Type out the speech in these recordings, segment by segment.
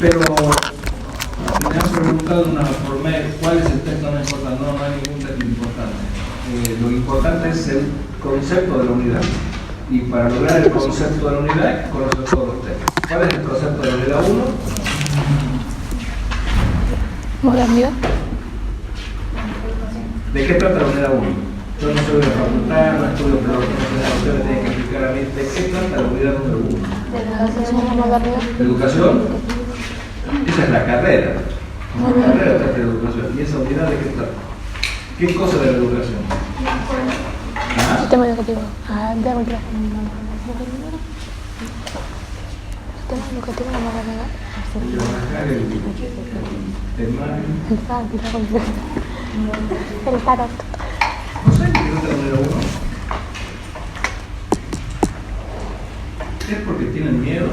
Pero me han preguntado por mail cuál es el texto más importante. No hay ningún texto importante. Lo importante es el concepto de la unidad. Y para lograr el concepto de la unidad hay que conocer todos los textos. ¿Cuál es el concepto de la unidad 1? Modernidad. ¿De qué trata la unidad 1? Yo no soy de la facultad, no estudio pedagogía, ustedes tienen que explicar a mí de qué trata la unidad número 1. La modernidad. ¿Educación? Esa es la carrera. La carrera trata de educación. ¿Y esa unidad de qué trata? ¿Qué cosa de la educación? ¿Ah? Sistema educativo. De la modernidad. Sistema educativo de la modernidad. El tarot. ¿No sé qué trata la unidad 1? ¿Es porque tienen miedo?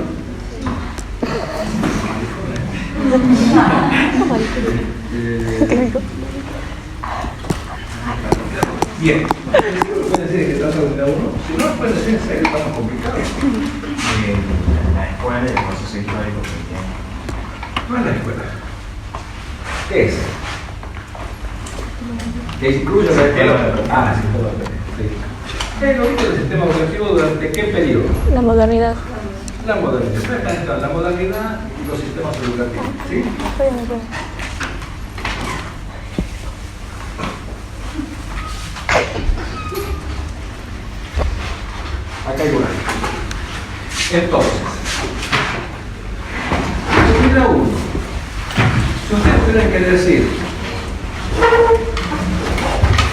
Bien. ¿Pueden decir que trata la unidad 1? Si no, pueden decir que estamos complicados. La escuela y el proceso histórico que tiene. No es la escuela. ¿Qué es? ¿Que incluye la escuela? Ah, sí, todo el sí. ¿Qué es lo visto del sistema educativo durante qué periodo? La modernidad. La modernidad. La modernidad y los sistemas educativos. ¿Sí? Acá hay una. Entonces, unidad 1. Si ustedes tienen que decir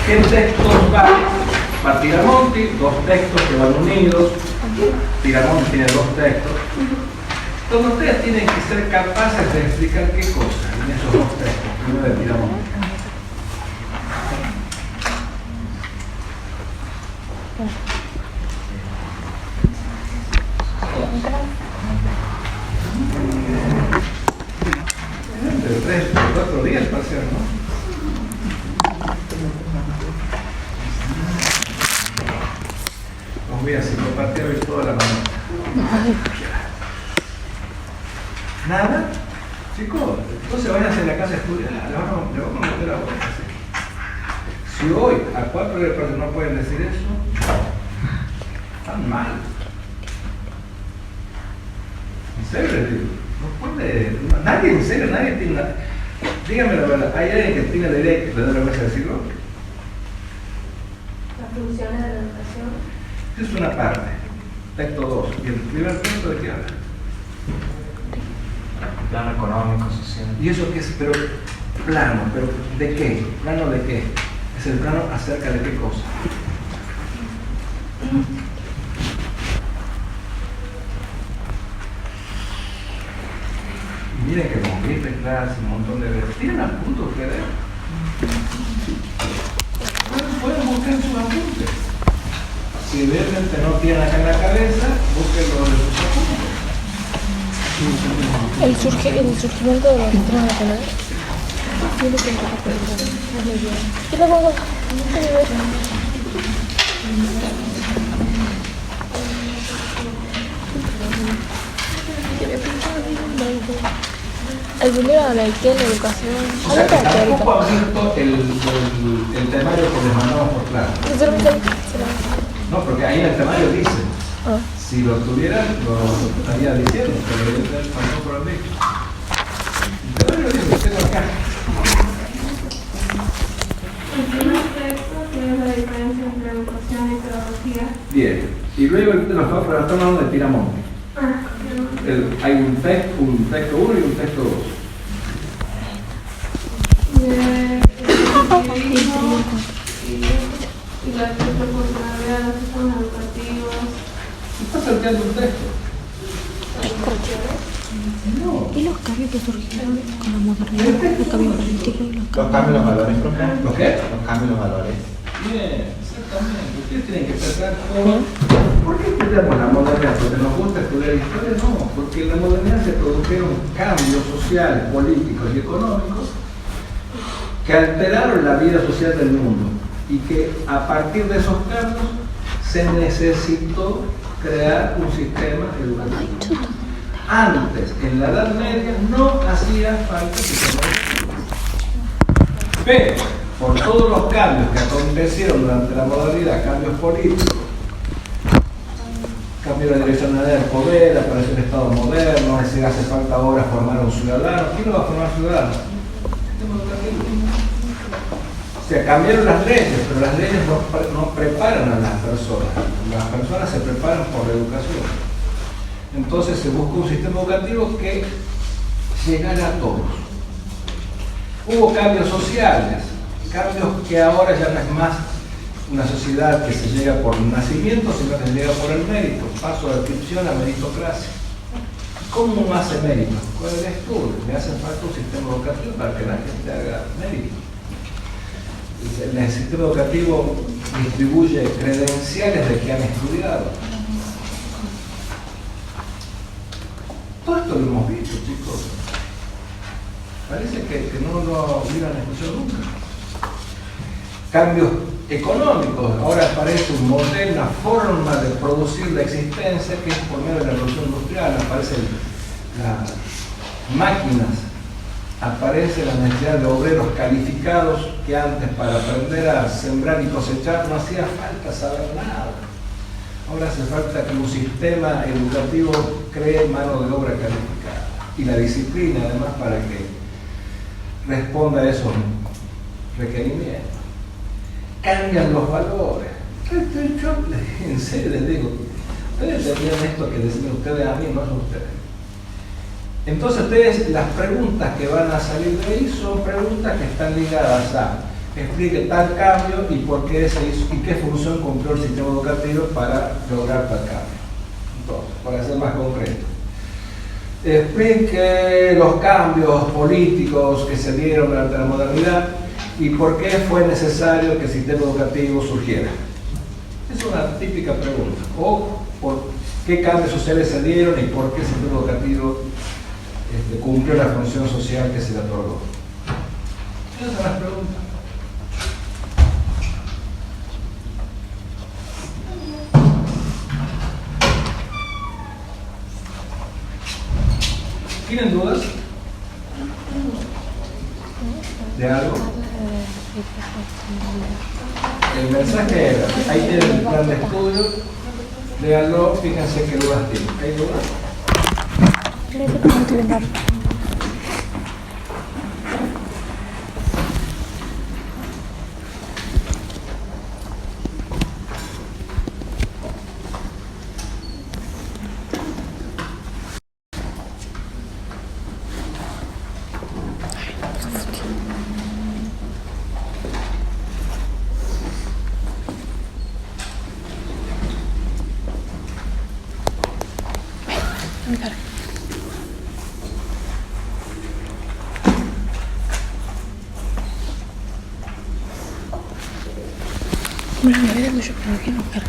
qué textos va Tiramonti, dos textos que van unidos. Tiramonti tiene dos textos. Entonces ustedes tienen que ser capaces de explicar qué cosa en esos dos textos, primero de Tiramonti. De 3 o 4 días parcial, ¿no? Los voy a psicopatear hoy toda la mañana. ¿Nada? Chicos, entonces vayan a la casa a estudiar, le vamos a meter a vos. Si hoy a 4 días parcial no pueden decir eso, están mal. En serio les digo, no puede, nadie en serio, nadie tiene una... Dígame la verdad, ¿hay alguien que tiene la idea que le da la vergüenza decirlo? Las funciones de la educación. Es una parte, texto 2, y el primer texto de qué habla. Plano económico, social. ¿Y eso qué es? Pero plano, pero ¿de qué? ¿Plano de qué? Es el plano acerca de qué cosa. Y miren que moviste clase, un montón de veces. ¿Tienen apuntes ustedes? Pueden buscar sus apuntes. Si realmente no tienen acá en la cabeza, búsquenlo de sus apuntes. El surgimiento de los sistemas nacionales. Yo lo pongo. El primero habla de qué, la educación. O sea, que tampoco ha visto el temario que les mandamos por claro. No, porque ahí en el temario dice. Si lo tuvieran, lo estaría diciendo, pero yo pasó por el medio. El temario dice, lo tengo acá. El primer texto tiene la diferencia entre educación y pedagogía. Bien. Y luego estamos hablando de Tiramonti. Hay un texto 1 y un texto 2. Y la proporcionalidad de los sistemas educativos. ¿Estás salteando un texto? No. ¿Y los cambios que surgieron con la modernidad? Los cambios políticos y Los cambios de los valores, profe. ¿Los qué? Los cambios de los valores. Bien, exactamente. Ustedes tienen que pensar cómo. ¿Por qué estudiamos la modernidad? ¿Porque nos gusta estudiar historia? No, porque en la modernidad se produjeron cambios sociales, políticos y económicos que alteraron la vida social del mundo y que a partir de esos cambios se necesitó crear un sistema educativo. Antes, en la Edad Media, no hacía falta sistema educativo. Pero, por todos los cambios que acontecieron durante la modernidad, cambios políticos, cambio de direccionalidad del poder, apareció el Estado moderno, es decir, hace falta ahora formar a un ciudadano. ¿Quién lo va a formar ciudadano? Sistema educativo. O sea, cambiaron las leyes, pero las leyes no preparan a las personas. Las personas se preparan por la educación. Entonces se busca un sistema educativo que llegara a todos. Hubo cambios sociales, cambios que ahora ya no es más una sociedad que se llega por nacimiento, sino que se llega por el mérito, paso de adscripción a meritocracia. ¿Cómo uno hace mérito? Con el estudio. Le hace falta un sistema educativo para que la gente haga mérito. El sistema educativo distribuye credenciales de que han estudiado. Todo esto lo hemos visto, chicos. Parece que no lo hubieran escuchado nunca. Cambios económicos. Ahora aparece un modelo, una forma de producir la existencia que es por medio de la revolución industrial. Aparecen las máquinas, aparece la necesidad de obreros calificados que antes para aprender a sembrar y cosechar no hacía falta saber nada. Ahora hace falta que un sistema educativo cree mano de obra calificada y la disciplina además para que responda a esos requerimientos. Cambian los valores. Yo en serio les digo, ustedes tenían esto que decían ustedes a mí, no a ustedes. Entonces ustedes, las preguntas que van a salir de ahí son preguntas que están ligadas a explique tal cambio y por qué se hizo y qué función cumplió el sistema educativo para lograr tal cambio. Entonces, para ser más concreto, explique los cambios políticos que se dieron durante la modernidad y por qué fue necesario que el sistema educativo surgiera. Es una típica pregunta. O por qué cambios sociales se dieron y por qué el sistema educativo cumplió la función social que se le otorgó. Esas son las preguntas. ¿Tienen dudas de algo? El mensaje era, ahí tienen el plan de estudio, léanlo, fíjense qué dudas tienen. ¿Hay dudas? Bueno, me veré mucho, pero aquí no quiero.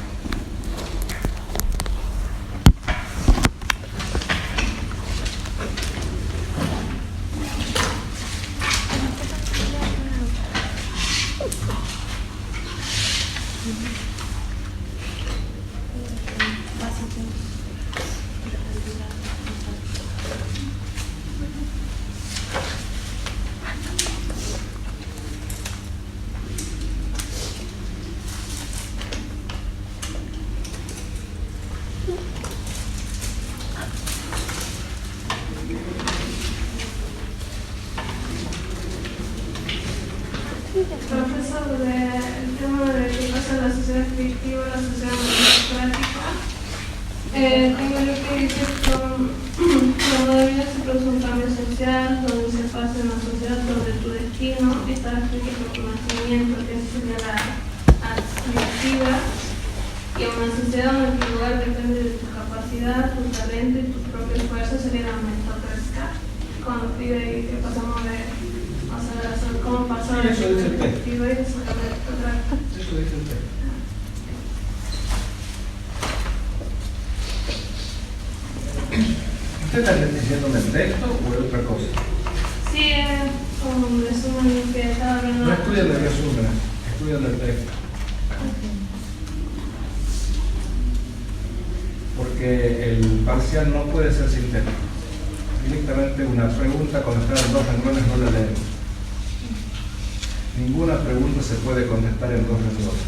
Profesor, el tema de qué pasa en la sociedad fictiva, la sociedad democrática, tengo yo que decir que la modernidad se produce un cambio social, donde se pasa en una sociedad donde tu destino está escrito por tu nacimiento, que sería la adscriptiva, y en una sociedad donde tu lugar depende de tu capacidad, tu talento y tu propio esfuerzo, sería la meritocracia. Cuando pide que pasamos de cómo pasar de la perspectiva y de su meritocracia. Eso dice el texto. ¿Usted está diciendo el texto o es otra cosa? Sí, es un resumen que estaba viendo. No estudian el resumen, estudian el texto. ¿Por porque el parcial no puede ser sintético. Directamente una pregunta contestada en 2 renglones no la leemos. Ninguna pregunta se puede contestar en 2 renglones.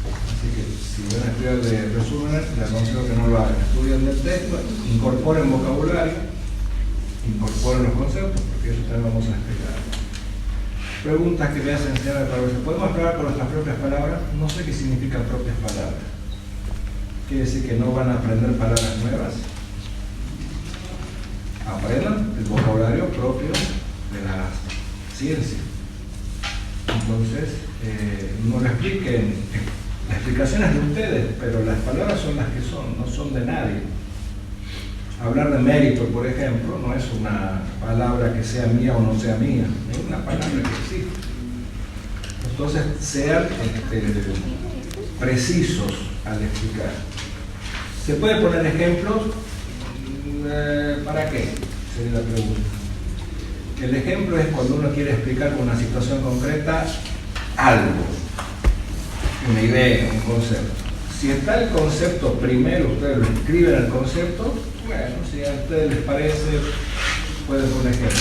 Así que si van a estudiar de resúmenes, les aconsejo que no lo hagan. Estudien del texto, incorporen vocabulario, incorporen los conceptos, porque eso también vamos a explicar. Preguntas que me hacen enseñar a través. ¿Podemos hablar con nuestras propias palabras? No sé qué significan propias palabras. Quiere decir que no van a aprender palabras nuevas. Aprendan el vocabulario propio de la ciencia. Entonces, no lo expliquen. La explicación es de ustedes, pero las palabras son las que son, no son de nadie. Hablar de mérito, por ejemplo, no es una palabra que sea mía o no sea mía, es una palabra que existe. Entonces, sean precisos al explicar. ¿Se puede poner ejemplos? ¿Para qué? Sería la pregunta. El ejemplo es cuando uno quiere explicar con una situación concreta algo, una idea, un concepto. Si está el concepto primero, ustedes lo escriben el concepto, bueno, si a ustedes les parece, pueden poner ejemplo.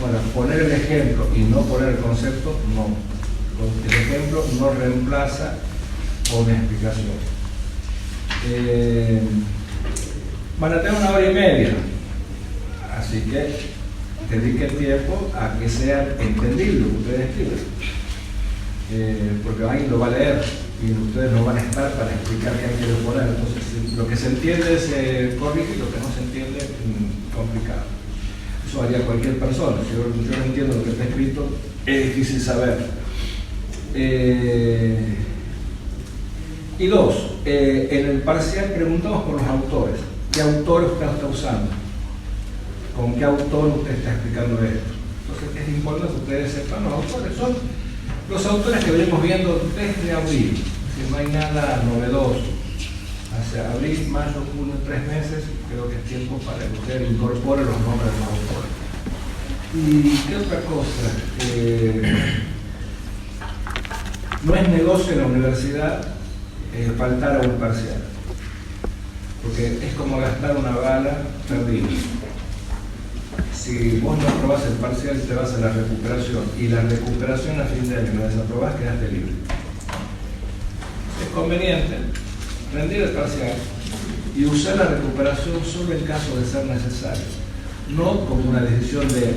Bueno, poner el ejemplo y no poner el concepto, no. El ejemplo no reemplaza una explicación. Van a tener 1 hora y media, así que dediquen tiempo a que sea entendible lo que ustedes escriben, porque alguien lo va a leer y ustedes no van a estar para explicar qué hay que poner. Entonces, lo que se entiende se corrige y lo que no se entiende complicado. Eso haría cualquier persona. Si yo no entiendo lo que está escrito, es difícil saber. Y 2, en el parcial preguntamos por los autores. ¿Qué autor usted está usando? ¿Con qué autor usted está explicando esto? Entonces es importante que ustedes sepan los autores. Son los autores que venimos viendo desde abril. Si no hay nada novedoso. Hacia abril, mayo, junio, 3 meses, creo que es tiempo para que ustedes incorporen los nombres de los autores. ¿Y qué otra cosa? No es negocio en la universidad faltar a un parcial, porque es como gastar una bala perdida. Si vos no aprobás el parcial, te vas a la recuperación, y la recuperación a fin de año la desaprobás, quedaste libre. Es conveniente rendir el parcial y usar la recuperación solo en caso de ser necesario, no como una decisión de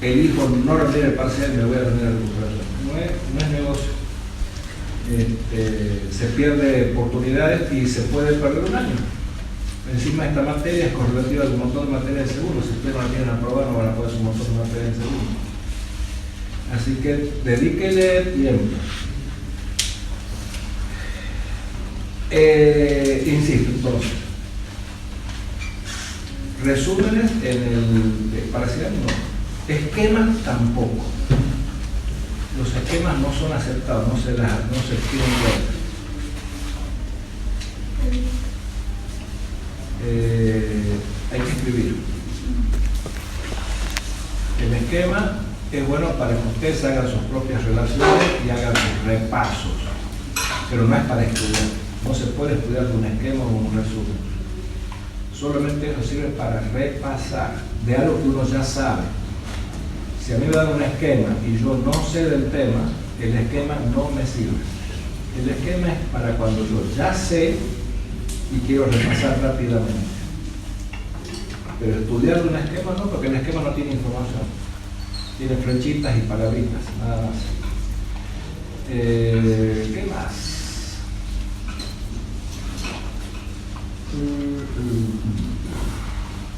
elijo no rendir el parcial y me voy a rendir la recuperación. No es negocio. Se pierde oportunidades y se puede perder un año. Encima esta materia es correlativa de un montón de materias de seguro. Si ustedes no la tienen aprobada, no van a poder hacer un montón de materias de seguro. Así que dedíquele tiempo. Insisto, entonces, resúmenes en el parcial no. Esquemas tampoco. Los esquemas no son aceptados, no se escriben bien. Hay que escribir. El esquema es bueno para que ustedes hagan sus propias relaciones y hagan sus repasos, pero no es para estudiar. No se puede estudiar de un esquema o un resumen. Solamente eso sirve para repasar de algo que uno ya sabe. Si a mí me dan un esquema y yo no sé del tema, el esquema no me sirve. El esquema es para cuando yo ya sé y quiero repasar rápidamente. Pero estudiar un esquema no, porque el esquema no tiene información. Tiene flechitas y palabritas, nada más. ¿Qué más?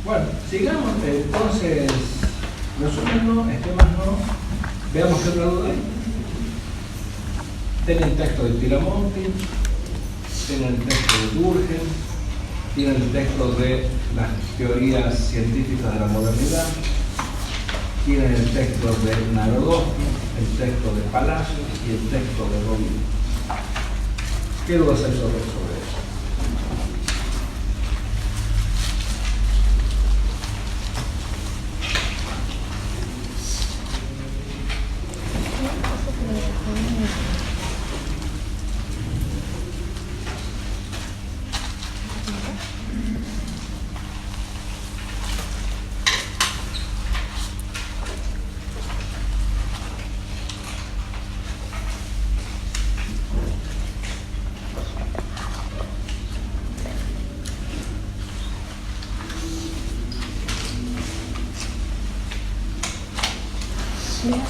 Bueno, sigamos entonces. Resumen no, esquemas no. Veamos qué otra duda hay. Tienen el texto de Tiramonti, tienen el texto de Durkheim, tienen el texto de las teorías científicas de la modernidad, tienen el texto de Narodowski, el texto de Palacios y el texto de Rovira. ¿Qué dudas hay sobre eso? Muy bien.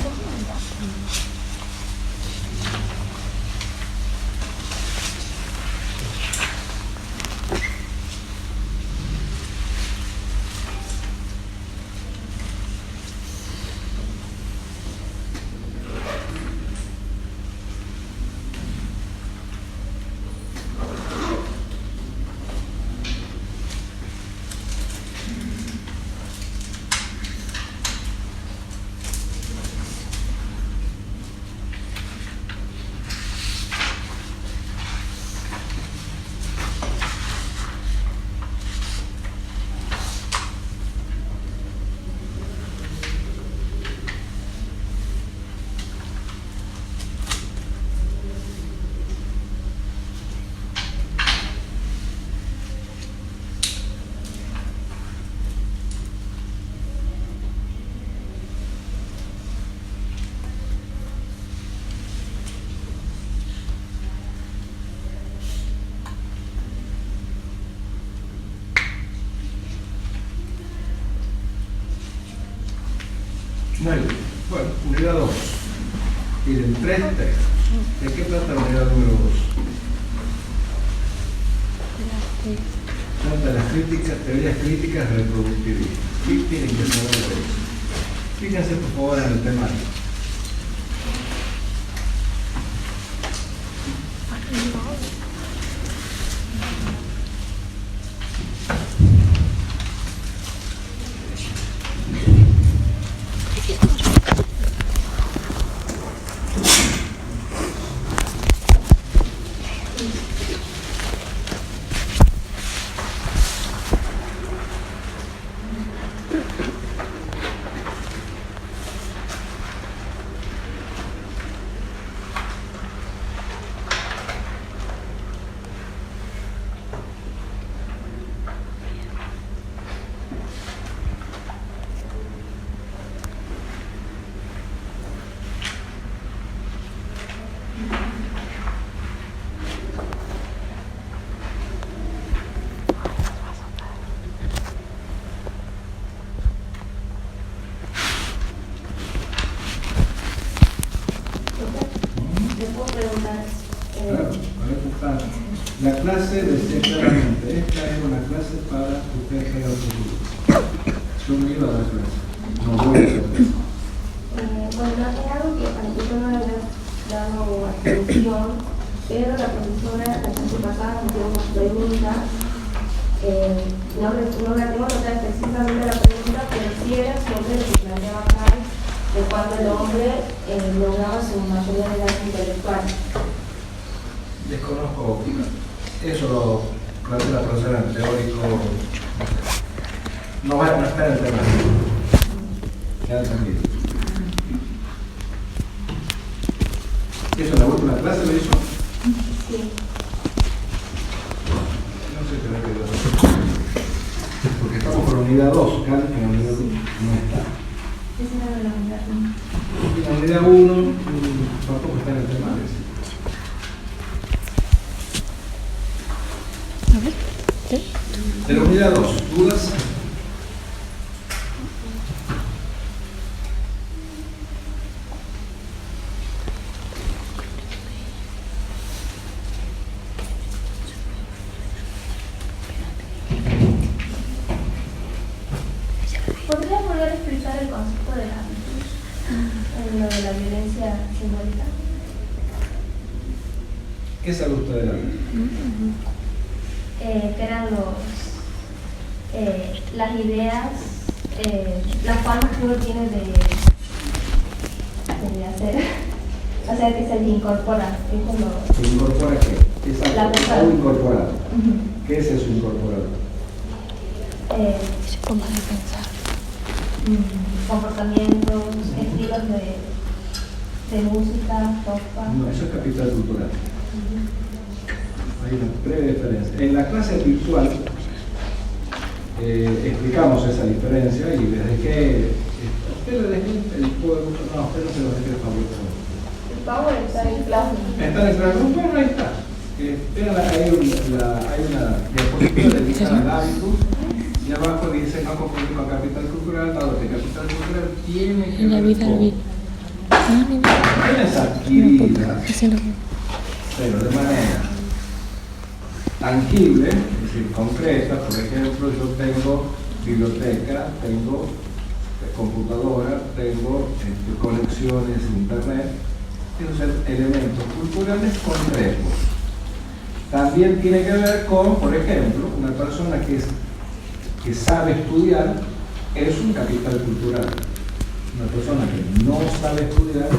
Bueno, unidad 2. Miren, 3 textos. ¿De qué trata la unidad número 2? Trata las críticas, teorías críticas reproductivistas. ¿Qué tienen que saber de eso? Fíjense por favor en el temario. Claro, la clase decía claramente, esta es una clase para que usted tenga el futuro. Yo me iba a dar clase, no voy a dar clase. Bueno, es algo que al principio no le había dado atención, pero la profesora la clase pasada me dio unas preguntas. No la tengo notada específicamente la pregunta, pero sí era sobre lo que planteaba acá, de cuando el hombre lograba su mayoría de edad intelectual. Desconozco, eso lo plantea la profesora en teórico, no está en el tema. Queda tranquilo. ¿Eso en la última clase lo hizo? Sí. No sé qué le quedó. Porque estamos con la unidad 2, Kant en la unidad 2 no está. Esa era la unidad 1. Y la unidad 1 tampoco está en el tema. A ver, ¿sí? De la unidad 2, ¿dudas? ¿Podrías volver a explicar el concepto de la en lo de la violencia simbólica? ¿Qué sabe usted de la vida? Que eran las ideas, las formas que uno tiene de hacer, o sea, que se le incorpora. Es como ¿Se incorpora qué? Exacto. La persona. O incorporado. ¿Qué es eso incorporado? Esa forma de pensar. Comportamientos, estilos de música, ropa. No, eso es capital cultural. Hay una breve diferencia. En la clase virtual explicamos esa diferencia y desde que usted le dejó el juego, no, usted no se lo deje el favorito. El power está en clase. Está en el classroom, bueno, ahí está. Hay una diapositiva dedicada al hábitus y abajo dice no confundir con capital cultural, dado que capital cultural tiene que En la ver vida, con vida. apenas adquiridas, pero de manera tangible, es decir, concreta. Por ejemplo, yo tengo biblioteca, tengo computadora, tengo conexiones a internet. Esos son elementos culturales concretos. También tiene que ver con, por ejemplo, una persona que sabe estudiar es un capital cultural. Una persona que no sabe estudiar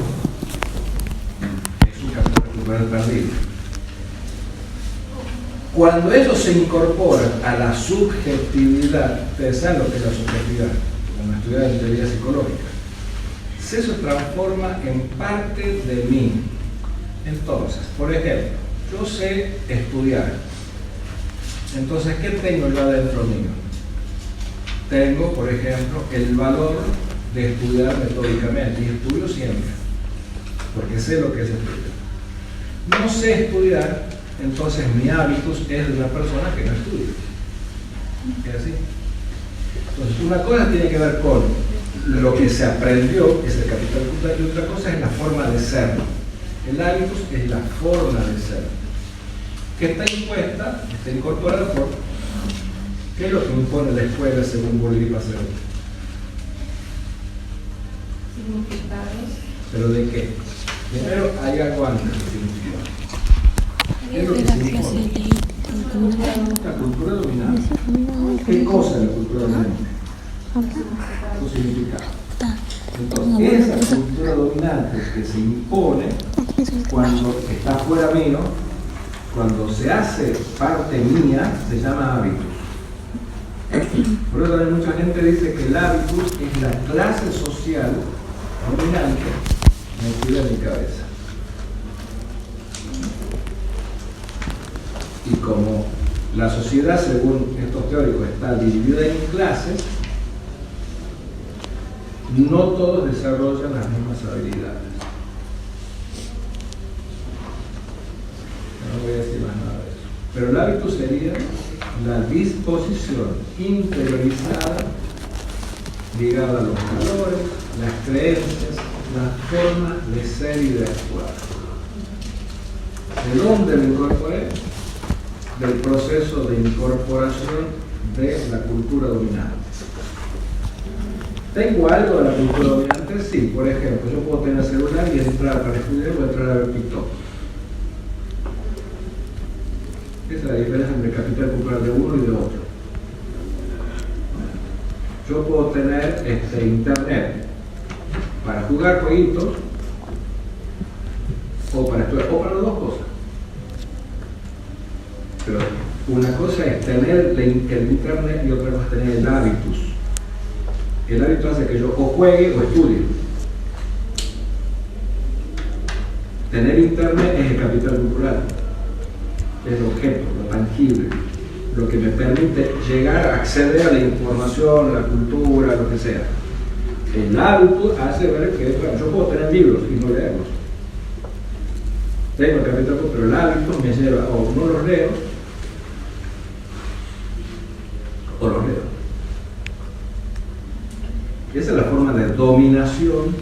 es un capital cultural perdido. Cuando ellos se incorporan a la subjetividad, ustedes saben lo que es la subjetividad, cuando estudian teoría psicológica, eso se transforma en parte de mí. Entonces, por ejemplo, yo sé estudiar. Entonces, ¿qué tengo yo adentro mío? Tengo, por ejemplo, el valor de estudiar metódicamente, y estudio siempre, porque sé lo que es estudiar. No sé estudiar, entonces mi hábitus es de una persona que no estudia. ¿Es así? Entonces, una cosa tiene que ver con lo que se aprendió, que es el capital cultural, y otra cosa es la forma de ser. El hábitus es la forma de ser, que está impuesta, está incorporada por, ¿qué es lo que impone la escuela según Bolívar Paseo? Significados. ¿Pero de qué? Primero hay algo antes de significado. ¿Qué es lo que se impone? La cultura dominante. ¿Qué cosa es la cultura dominante? Su significado. Entonces, esa cultura dominante que se impone cuando está fuera mío, cuando se hace parte mía, se llama hábitus. Por eso también mucha gente dice que el hábitus es la clase social dominante metida en mi cabeza. Y como la sociedad, según estos teóricos, está dividida en clases, no todos desarrollan las mismas habilidades. No voy a decir más nada de eso. Pero el hábito sería la disposición interiorizada ligada a los valores, las creencias, la forma de ser y de actuar. ¿De dónde lo incorporé? Del proceso de incorporación de la cultura dominante. ¿Tengo algo de la cultura dominante? Sí. Por ejemplo, yo puedo tener celular y entrar para estudiar, puedo entrar a ver TikTok. Esa es la diferencia entre el capital cultural de uno y de otro. Yo puedo tener internet para jugar jueguitos o para estudiar, o para las dos cosas. Pero una cosa es tener el internet y otra cosa es tener el hábitus. El hábito hace que yo o juegue o estudie. Tener internet es el capital cultural, es el objeto, lo tangible, lo que me permite llegar a acceder a la información, a la cultura, lo que sea. El hábito hace ver que, bueno, yo puedo tener libros y no leerlos. Tengo el capital cultural, pero el hábito me lleva o no los leo o los leo. Esa es la forma de dominación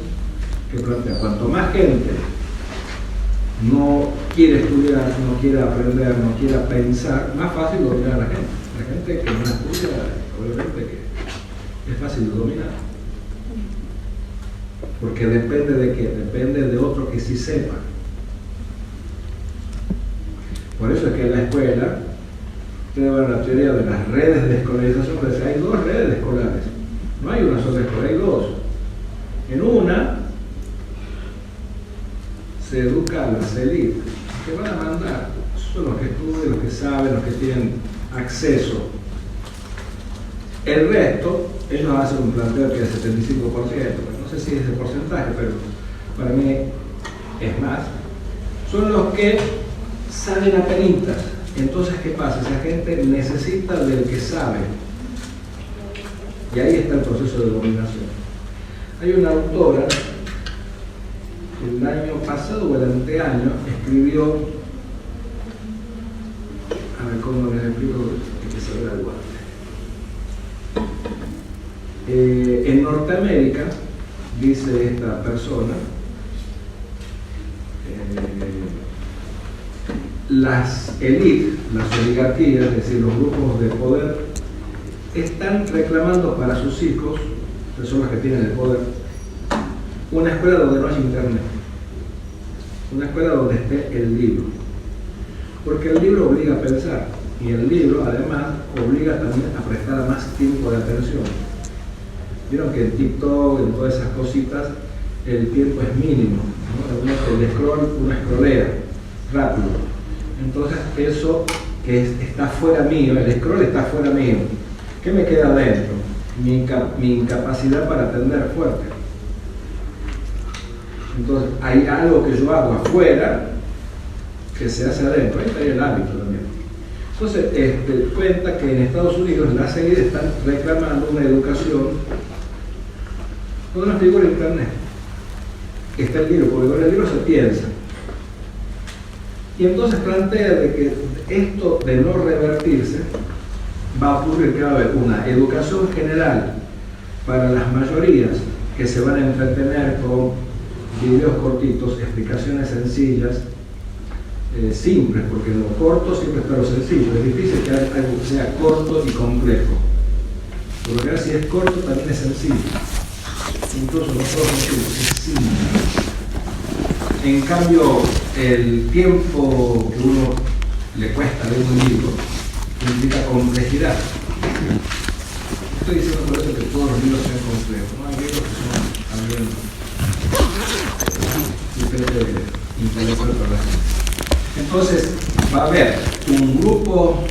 que plantea. Cuanto más gente no quiere estudiar, no quiere aprender, no quiere pensar, más fácil dominar a la gente. La gente que no estudia, obviamente que es fácil de dominar. Porque depende de qué, depende de otro que sí sepa. Por eso es que en la escuela, ustedes ven la teoría de las redes de escolarización, pues hay dos redes escolares. No hay una sola escuela, hay dos. En una se educa a las élites, que van a mandar. Son los que estudian, los que saben, los que tienen acceso. El resto, ellos hacen un planteo que es 75%, no sé si es ese porcentaje, pero para mí es más. Son los que saben apenitas. Entonces, ¿qué pasa? Esa gente necesita del que sabe. Y ahí está el proceso de dominación. Hay una autora que el año pasado o el anteaño escribió, a ver cómo les explico, hay que saber algo antes. En Norteamérica, dice esta persona, las élites, las oligarquías, es decir, los grupos de poder, están reclamando para sus hijos, que son los que tienen el poder, una escuela donde no haya internet, una escuela donde esté el libro, porque el libro obliga a pensar y el libro además obliga también a prestar más tiempo de atención. Vieron que en TikTok, en todas esas cositas, el tiempo es mínimo, ¿no? El scroll, uno scrollea rápido, entonces eso que está fuera mío, el scroll está fuera mío, ¿qué me queda adentro? Mi incapacidad para atender fuerte. Entonces hay algo que yo hago afuera que se hace adentro, ahí estaría el hábito también. Entonces cuenta que en Estados Unidos las élites están reclamando una educación donde no figura internet, está el libro, porque con el libro se piensa. Y entonces plantea de que esto de no revertirse va a ocurrir que va a haber una educación general para las mayorías que se van a entretener con videos cortitos, explicaciones sencillas, simples, porque en lo corto siempre está lo sencillo. Es difícil que algo sea corto y complejo. Por lo general, si es corto, también es sencillo. Incluso no todo es simple. En cambio, el tiempo que uno le cuesta leer un libro implica complejidad. Estoy diciendo por eso que todos los libros sean complejos. No hay libros que son también diferentes intelectuales para la gente. Entonces, va a haber un grupo,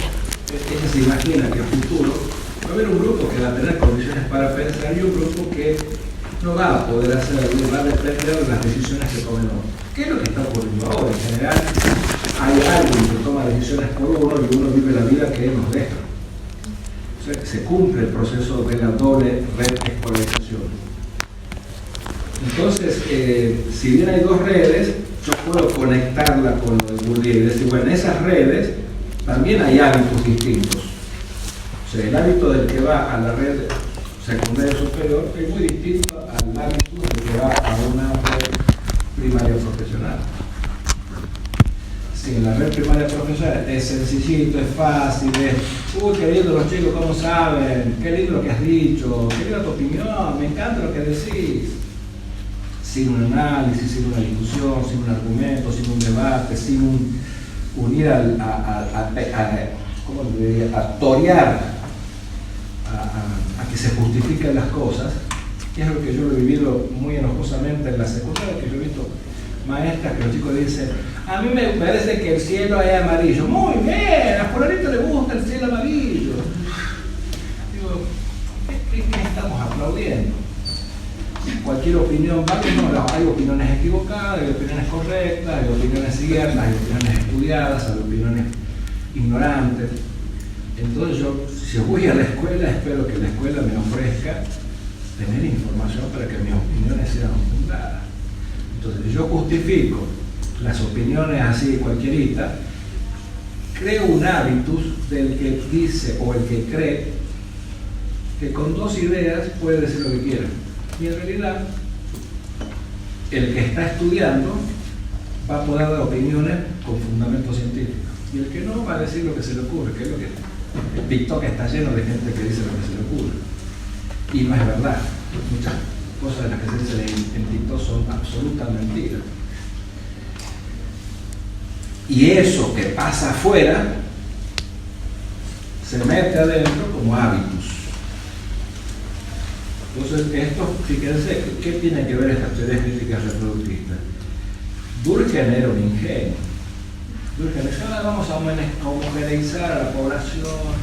ella se imagina que a futuro va a haber un grupo que va a tener condiciones para pensar y un grupo que no va a poder hacerlo, va a depender de las decisiones que tomen otros. ¿Qué es lo que está ocurriendo ahora? En general, hay alguien que toma decisiones por uno y uno vive la vida que nos deja. O sea, se cumple el proceso de la doble escolarización. Entonces, si bien hay dos redes, yo puedo conectarla con lo de Bourdieu y decir, bueno, en esas redes también hay hábitos distintos. O sea, el hábito del que va a la red secundaria superior es muy distinto al hábito del que va a una red primaria profesional. Si en la red primaria profesional es sencillito, es fácil, es, uy, qué lindo los chicos, ¿cómo saben? Qué lindo lo que has dicho, qué linda tu opinión, me encanta lo que decís. Sin un análisis, sin una discusión, sin un argumento, sin un debate, sin unir ¿cómo le diría? A torear, a que se justifiquen las cosas, que es lo que yo lo he vivido muy enojosamente en la secundaria, que yo he visto maestras que los chicos dicen, a mí me parece que el cielo es amarillo. Muy bien, a fulanito le gusta el cielo amarillo. Digo, ¿qué estamos aplaudiendo? Cualquier opinión vale, no, hay opiniones equivocadas, hay opiniones correctas, hay opiniones ciertas, hay opiniones estudiadas, hay opiniones ignorantes. Entonces yo, si voy a la escuela, espero que la escuela me ofrezca tener información para que mis opiniones sean fundadas. Entonces yo justifico las opiniones así cualquierita, creo un hábitus del que dice o el que cree que con dos ideas puede decir lo que quiera. Y en realidad, el que está estudiando va a poder dar opiniones con fundamento científico. Y el que no va a decir lo que se le ocurre, que es lo que el TikTok está lleno de gente que dice lo que se le ocurre. Y no es verdad. Muchas cosas de las que se dicen en TikTok son absolutas mentiras. Y eso que pasa afuera se mete adentro como hábitos. Entonces, esto, fíjense, ¿qué tiene que ver estas teorías críticas reproductistas? Durkheim era un ingenio. Durkheim decía, ahora vamos a homogeneizar a la población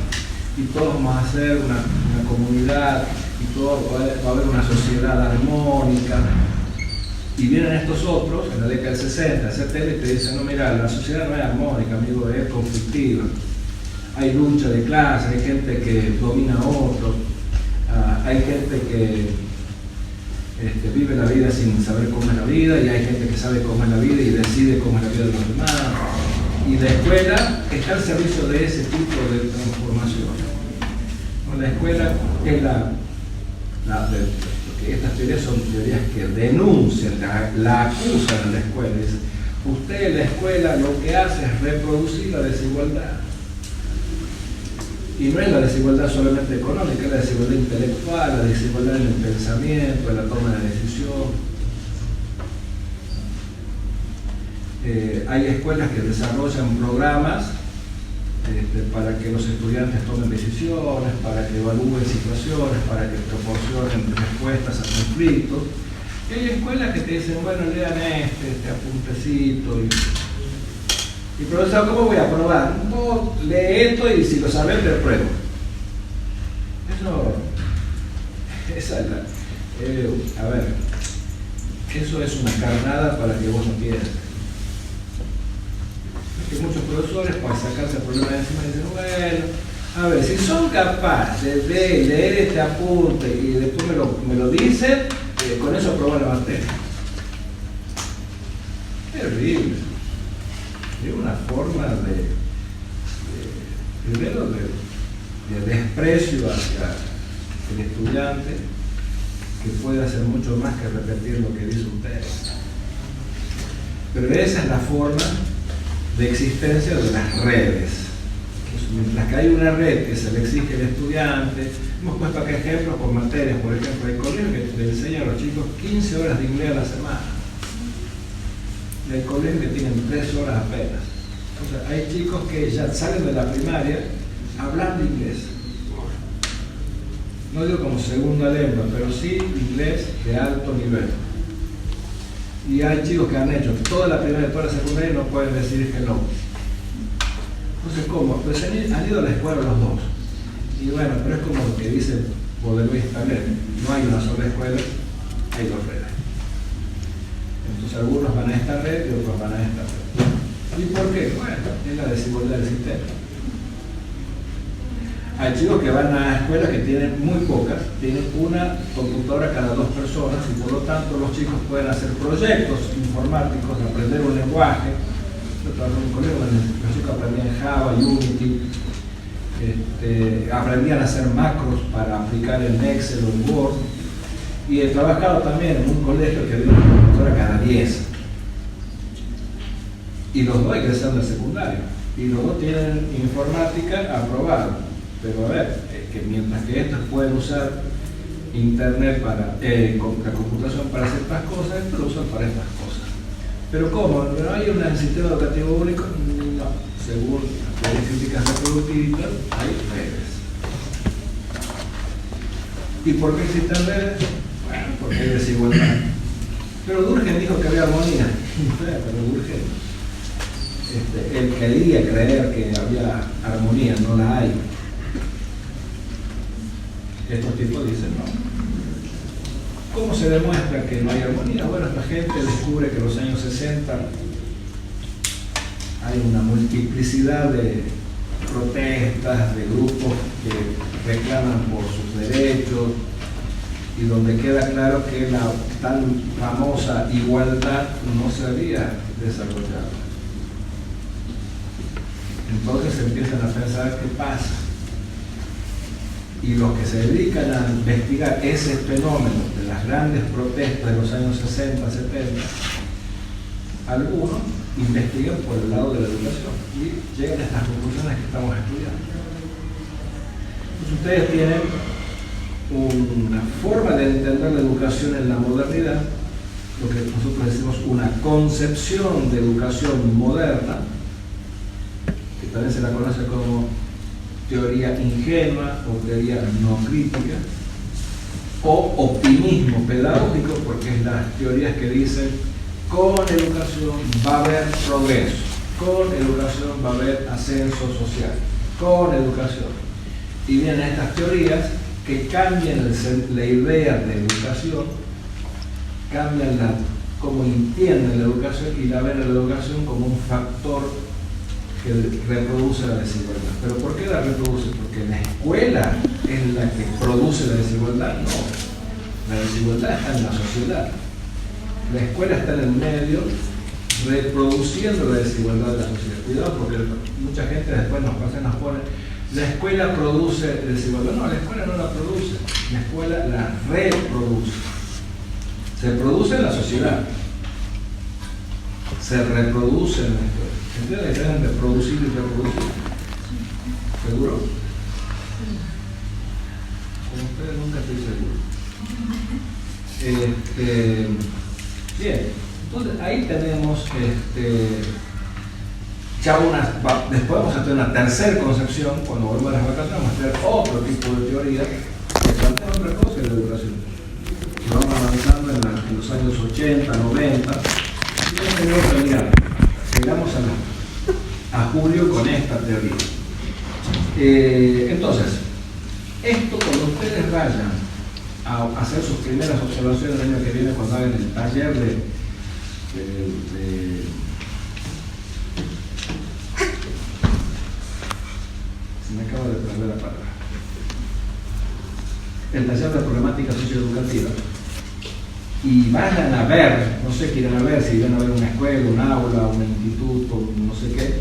y todos vamos a hacer una comunidad y todo va a haber una sociedad armónica. Y vienen estos otros, en la década del 60, 70, y te dicen, no, mira, la sociedad no es armónica, amigo, es conflictiva. Hay lucha de clases, hay gente que domina a otros. Hay gente que vive la vida sin saber cómo es la vida y hay gente que sabe cómo es la vida y decide cómo es la vida de los demás. Y la escuela está al servicio de ese tipo de transformación. La escuela es porque estas teorías son teorías que denuncian, la acusan a la escuela. Dicen, Usted en la escuela lo que hace es reproducir la desigualdad. Y no es la desigualdad solamente económica, es la desigualdad intelectual, la desigualdad en el pensamiento, en la toma de decisión. Hay escuelas que desarrollan programas para que los estudiantes tomen decisiones, para que evalúen situaciones, para que proporcionen respuestas a conflictos. Y hay escuelas que te dicen, bueno, lean este apuntecito. Y profesor, ¿cómo voy a probar? Vos lee esto y si lo sabes te pruebo. Esa es la... a ver, eso es una carnada para que vos no quieras. Que muchos profesores para sacarse el problema de encima dicen, bueno, a ver, si son capaces de leer este apunte y después me lo dicen, con eso aprueban la materia. Terrible. Es una forma primero de desprecio hacia el estudiante, que puede hacer mucho más que repetir lo que dice usted. Pero esa es la forma de existencia de las redes. Entonces, mientras que hay una red que se le exige al estudiante, hemos puesto acá ejemplos con materias, por ejemplo, hay colegios que le enseñan a los chicos 15 horas de inglés a la semana. Y hay colegios que tienen 3 horas apenas. O sea, hay chicos que ya salen de la primaria hablando inglés. No digo como segunda lengua, pero sí inglés de alto nivel. Y hay chicos que han hecho toda la primaria y toda la secundaria y no pueden decir hello. Entonces, ¿cómo? Pues han ido a la escuela los dos. Y bueno, pero es como lo que dice Baudelaire también. No hay una sola escuela, hay 2 redes. Entonces algunos van a esta red y otros van a esta red. ¿Y por qué? Bueno, es la desigualdad del sistema. Hay chicos que van a escuelas que tienen muy pocas, tienen una computadora cada 2 personas y por lo tanto los chicos pueden hacer proyectos informáticos, aprender un lenguaje. Yo trabajo en un colegio donde los chicos aprendían Java, Unity, aprendían a hacer macros para aplicar en Excel o en Word. Y he trabajado también en un colegio que había una computadora cada 10. Y los 2 egresaron del secundario. Y los 2 tienen informática aprobada. Pero a ver, que mientras que estos pueden usar internet para la computación para ciertas cosas, estos lo usan para estas cosas. Pero ¿cómo? ¿No hay un sistema educativo único? No. Según las estadísticas reproductivas, hay redes. ¿Y por qué existen redes? Bueno, porque hay desigualdad. Pero Durkheim dijo que había armonía. Pero Durkheim él quería creer que había armonía, no la hay. Estos tipos dicen no. ¿Cómo se demuestra que no hay armonía? Bueno, esta gente descubre que en los años 60 hay una multiplicidad de protestas, de grupos que reclaman por sus derechos y donde queda claro que la tan famosa igualdad no se había desarrollado. Entonces empiezan a pensar qué pasa. Y los que se dedican a investigar ese fenómeno de las grandes protestas de los años 60, 70, algunos investigan por el lado de la educación y llegan a estas conclusiones que estamos estudiando. Entonces ustedes tienen una forma de entender la educación en la modernidad, lo que nosotros decimos una concepción de educación moderna, que también se la conoce como teoría ingenua o teoría no crítica, o optimismo pedagógico, porque es las teorías que dicen con educación va a haber progreso, con educación va a haber ascenso social, con educación. Y vienen estas teorías que cambian la idea de educación, cambian cómo entienden la educación y la ven a la educación como un factor que reproduce la desigualdad. ¿Pero por qué la reproduce? Porque la escuela es la que produce la desigualdad. No, la desigualdad está en la sociedad. La escuela está en el medio reproduciendo la desigualdad de la sociedad. Cuidado porque mucha gente después nos pone la escuela produce desigualdad. No, la escuela no la produce, la escuela la reproduce. Se produce en la sociedad. se reproducen. ¿Entiendes la diferencia entre producir y reproducir? ¿Seguro? Como ustedes nunca estoy seguro. Bien, entonces ahí tenemos ya después vamos a tener una tercera concepción, cuando volvamos a las vacaciones vamos a tener otro tipo de teoría que plantea otra cosa de la educación. Y vamos avanzando en los años 80, 90, y ya tenemos que mirar, llegamos a julio con esta teoría. Entonces, esto cuando ustedes vayan a hacer sus primeras observaciones el año que viene, cuando hagan el taller se me acaba de perder la palabra. El taller de problemática socioeducativa, y vayan a ver, no sé qué irán a ver, si van a ver una escuela, un aula, un instituto, no sé qué,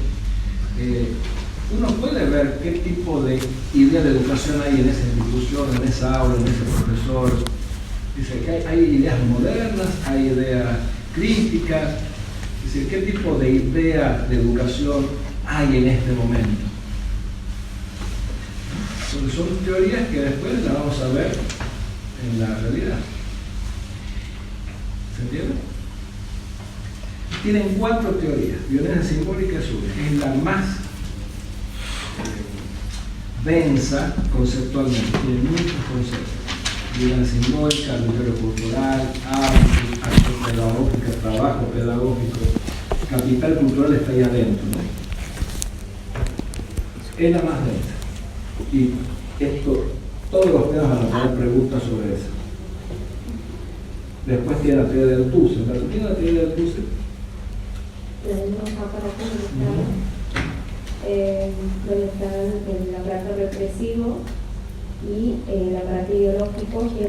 uno puede ver qué tipo de idea de educación hay en esa institución, en esa aula, en ese profesor. Dice que hay ideas modernas, hay ideas críticas, dice qué tipo de idea de educación hay en este momento. Porque son teorías que después las vamos a ver en la realidad. ¿Se entiende? Tienen 4 teorías. Violencia simbólica es una, es la más densa conceptualmente, tiene muchos conceptos. Violencia simbólica, arbitrio cultural, arte, acción pedagógica, trabajo pedagógico, capital cultural está ahí adentro, ¿no? Es la más densa. Y todos los temas van a tener preguntas sobre eso. Después tiene la teoría del Althusser. ¿La tiene la teoría del Althusser? Donde están el aparato represivo y el aparato ideológico, que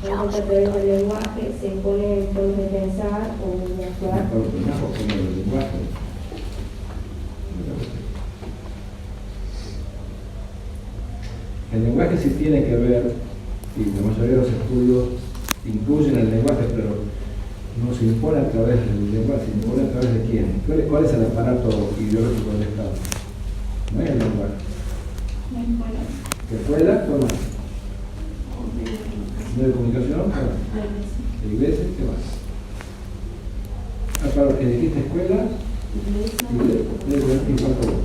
son contrapeores del lenguaje, se imponen formas de pensar o de actuar. El lenguaje sí tiene que ver, y la mayoría de los estudios incluyen el lenguaje, pero no se impone a través del lenguaje, se impone a través de quién. ¿Cuál es el aparato ideológico del Estado? No es el lenguaje. ¿Que escuela? ¿Cuál más? ¿Medio de comunicación? ¿Cuál más? ¿La iglesia? ¿Qué más? Ah, claro, que dijiste escuela, iglesia, y falta uno.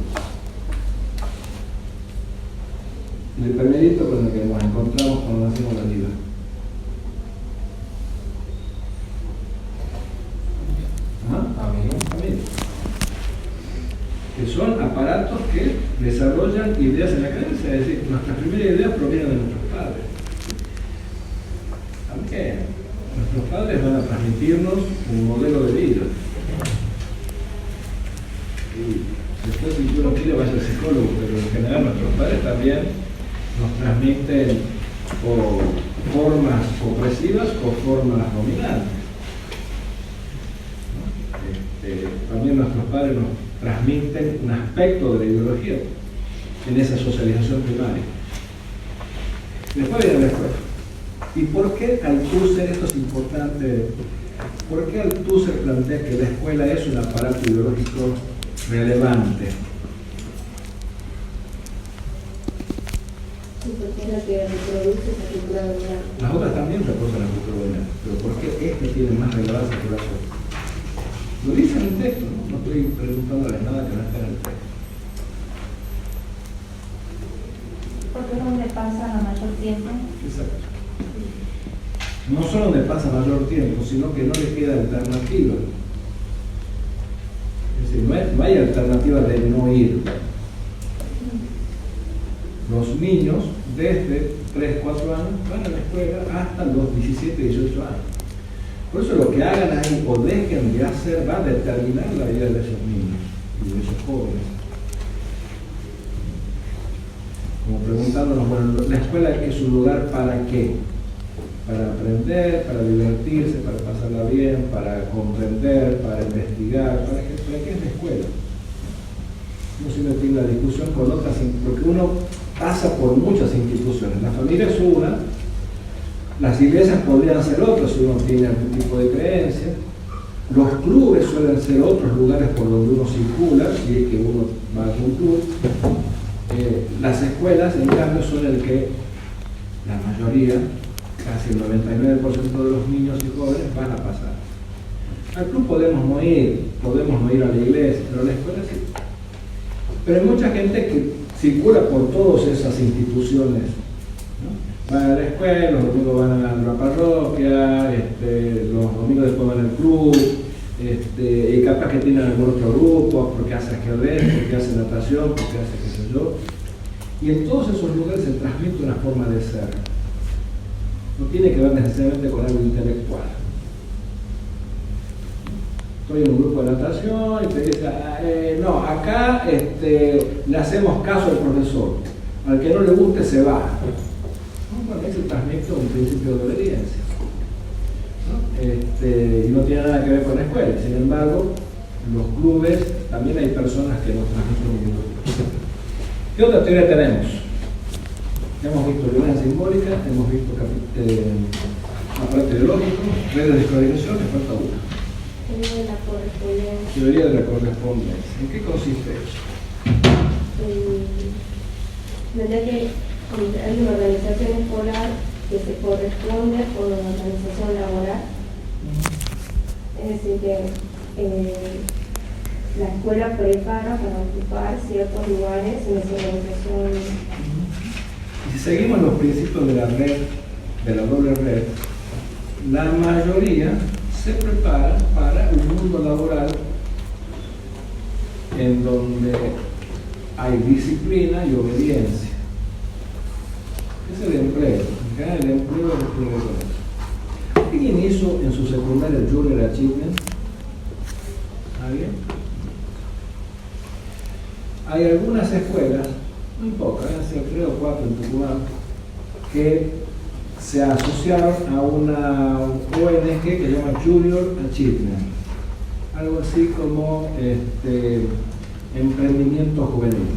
El primerito con el que nos encontramos cuando nacimos la vida. Que son aparatos que desarrollan ideas en la creencia, es decir, nuestras primeras ideas provienen de nuestros padres. También, nuestros padres van a transmitirnos un modelo de vida. Y después, si uno quiere, vaya al psicólogo, pero en general nuestros padres también nos transmiten o formas opresivas o formas dominantes. También nuestros padres nos transmiten un aspecto de la ideología en esa socialización primaria. Después viene la escuela. ¿Y por qué Althusser, esto es importante, por qué Althusser plantea que la escuela es un aparato ideológico relevante? Sí, porque es la que reproduce esa cultura dominante. Las otras también reproducen la cultura dominante, pero ¿por qué este tiene más relevancia que las otras? Lo dice en el texto, ¿no? No estoy preguntándoles nada que no esté en el texto. Porque es donde pasa la mayor tiempo. Exacto. No solo donde pasa mayor tiempo, sino que no le queda alternativa. Es decir, no hay alternativa de no ir. Los niños desde 3, 4 años van a la escuela hasta los 17, 18 años. Por eso lo que hagan ahí o dejen de hacer va a determinar la vida de esos niños y de esos jóvenes. Como preguntándonos, bueno, la escuela es un lugar ¿para qué? Para aprender, para divertirse, para pasarla bien, para comprender, para investigar. ¿Para qué es la escuela? Uno siempre tiene la discusión con otras, porque uno pasa por muchas instituciones. La familia es una. Las iglesias podrían ser otras si uno tiene algún tipo de creencia, Los clubes suelen ser otros lugares por donde uno circula, si es que uno va a un club. Las escuelas, en cambio, son el que la mayoría, casi el 99% de los niños y jóvenes van a pasar. Al club podemos no ir a la iglesia, pero a la escuela sí. Pero hay mucha gente que circula por todas esas instituciones, ¿no? Van a la escuela, los domingos van a la parroquia, los domingos después van al club, y capaz que tienen algún otro grupo, porque hace ajedrez, porque hace natación, porque hace qué sé yo. Y en todos esos lugares se transmite una forma de ser. No tiene que ver necesariamente con algo intelectual. Estoy en un grupo de natación y te dice, no, acá le hacemos caso al profesor. Al que no le guste se va. Bueno, eso transmite un principio de obediencia. ¿No? Y no tiene nada que ver con la escuela. Sin embargo, los clubes también hay personas que nos transmiten un grupo. ¿Qué otra teoría tenemos? Hemos visto violencia simbólica, hemos visto aparato ideológico, redes de coordinación, me falta una. Teoría de la correspondencia. Teoría de la correspondencia. ¿En qué consiste eso? Tendría que hay una organización escolar que se corresponde con una organización laboral. Es decir, que la escuela prepara para ocupar ciertos lugares en esa organización. Y si seguimos los principios de la red, de la doble red, la mayoría se prepara para un mundo laboral en donde hay disciplina y obediencia. Es el empleo. Acá el empleo es el progreso. ¿Alguien hizo en su secundaria el Junior Achievement? ¿Alguien? Hay algunas escuelas, muy pocas, hace 3 o 4 en Tucumán, que se asociaron a una ONG que se llama Junior Achievement, algo así como emprendimiento juvenil,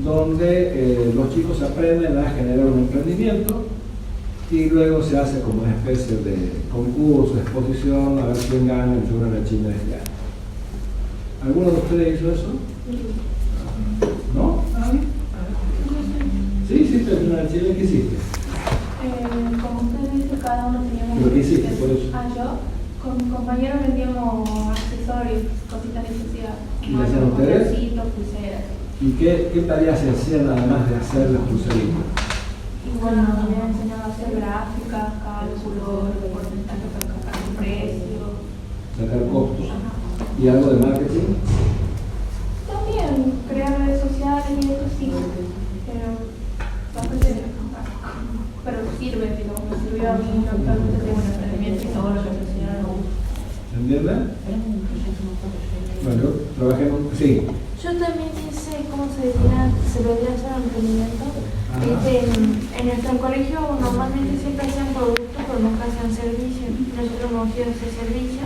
donde los chicos aprenden a generar un emprendimiento y luego se hace como una especie de concurso, de exposición, a ver quién gana el Junior Achievement este año. ¿Alguno de ustedes hizo eso? ¿No? Sí, hiciste el Junior Achievement, ¿qué hiciste? Como usted dice, cada uno teníamos... ¿Pero qué hiciste por eso? Yo, con mis compañeros vendíamos accesorios, cositas necesidades. ¿Y lo hacían ustedes? Pulseras. ¿Y qué tareas se hacían además de hacer las pulseritas? Y bueno, nos habían enseñado a hacer gráficas, cálculos, porcentajes para sacar un precio. Sacar costos. ¿Y algo de marketing? También crear redes sociales y eso sí, pero bastante lejos. Pero sirve, digamos, me sirvió a mí, actualmente tengo un emprendimiento y todo lo que me enseñaron me gusta. ¿Entienden? Bueno, trabajé en un... Sí. Yo también hice, ¿cómo se decía? Se vendría a hacer un emprendimiento. En nuestro colegio normalmente siempre hacían productos, pero nunca hacían servicio. Nosotros hemos ido a hacer servicio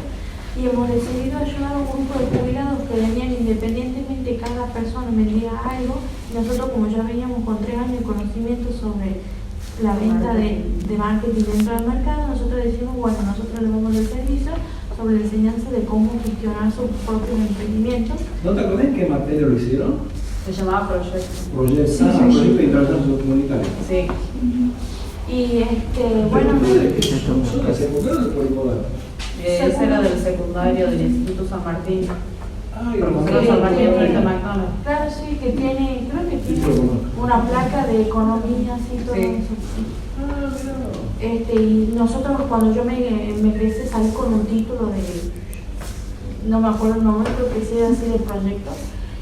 y hemos decidido ayudar a un grupo de jubilados que venían independientemente, cada persona vendía algo. Y nosotros, como ya veníamos con 3 años de conocimiento sobre la venta de marketing dentro del mercado, nosotros decimos, bueno, nosotros le vamos el servicio sobre la enseñanza de cómo gestionar sus propios emprendimientos. ¿No te acuerdas en qué materia lo hicieron? Se llamaba Proyecto. Proyecto de interacción comunitaria. Sí. Y bueno, ¿Son de secundario o de polimodal? Ese era del secundario del Instituto San Martín. Ay, Promoción San Martín frente a McDonald's. claro, sí, que tiene, creo que Sí, tiene pero bueno. una placa de economía, así, todo Sí. eso. Y nosotros, cuando yo me egresé, salí con un título de, no me acuerdo el nombre, creo que sí era así de proyecto.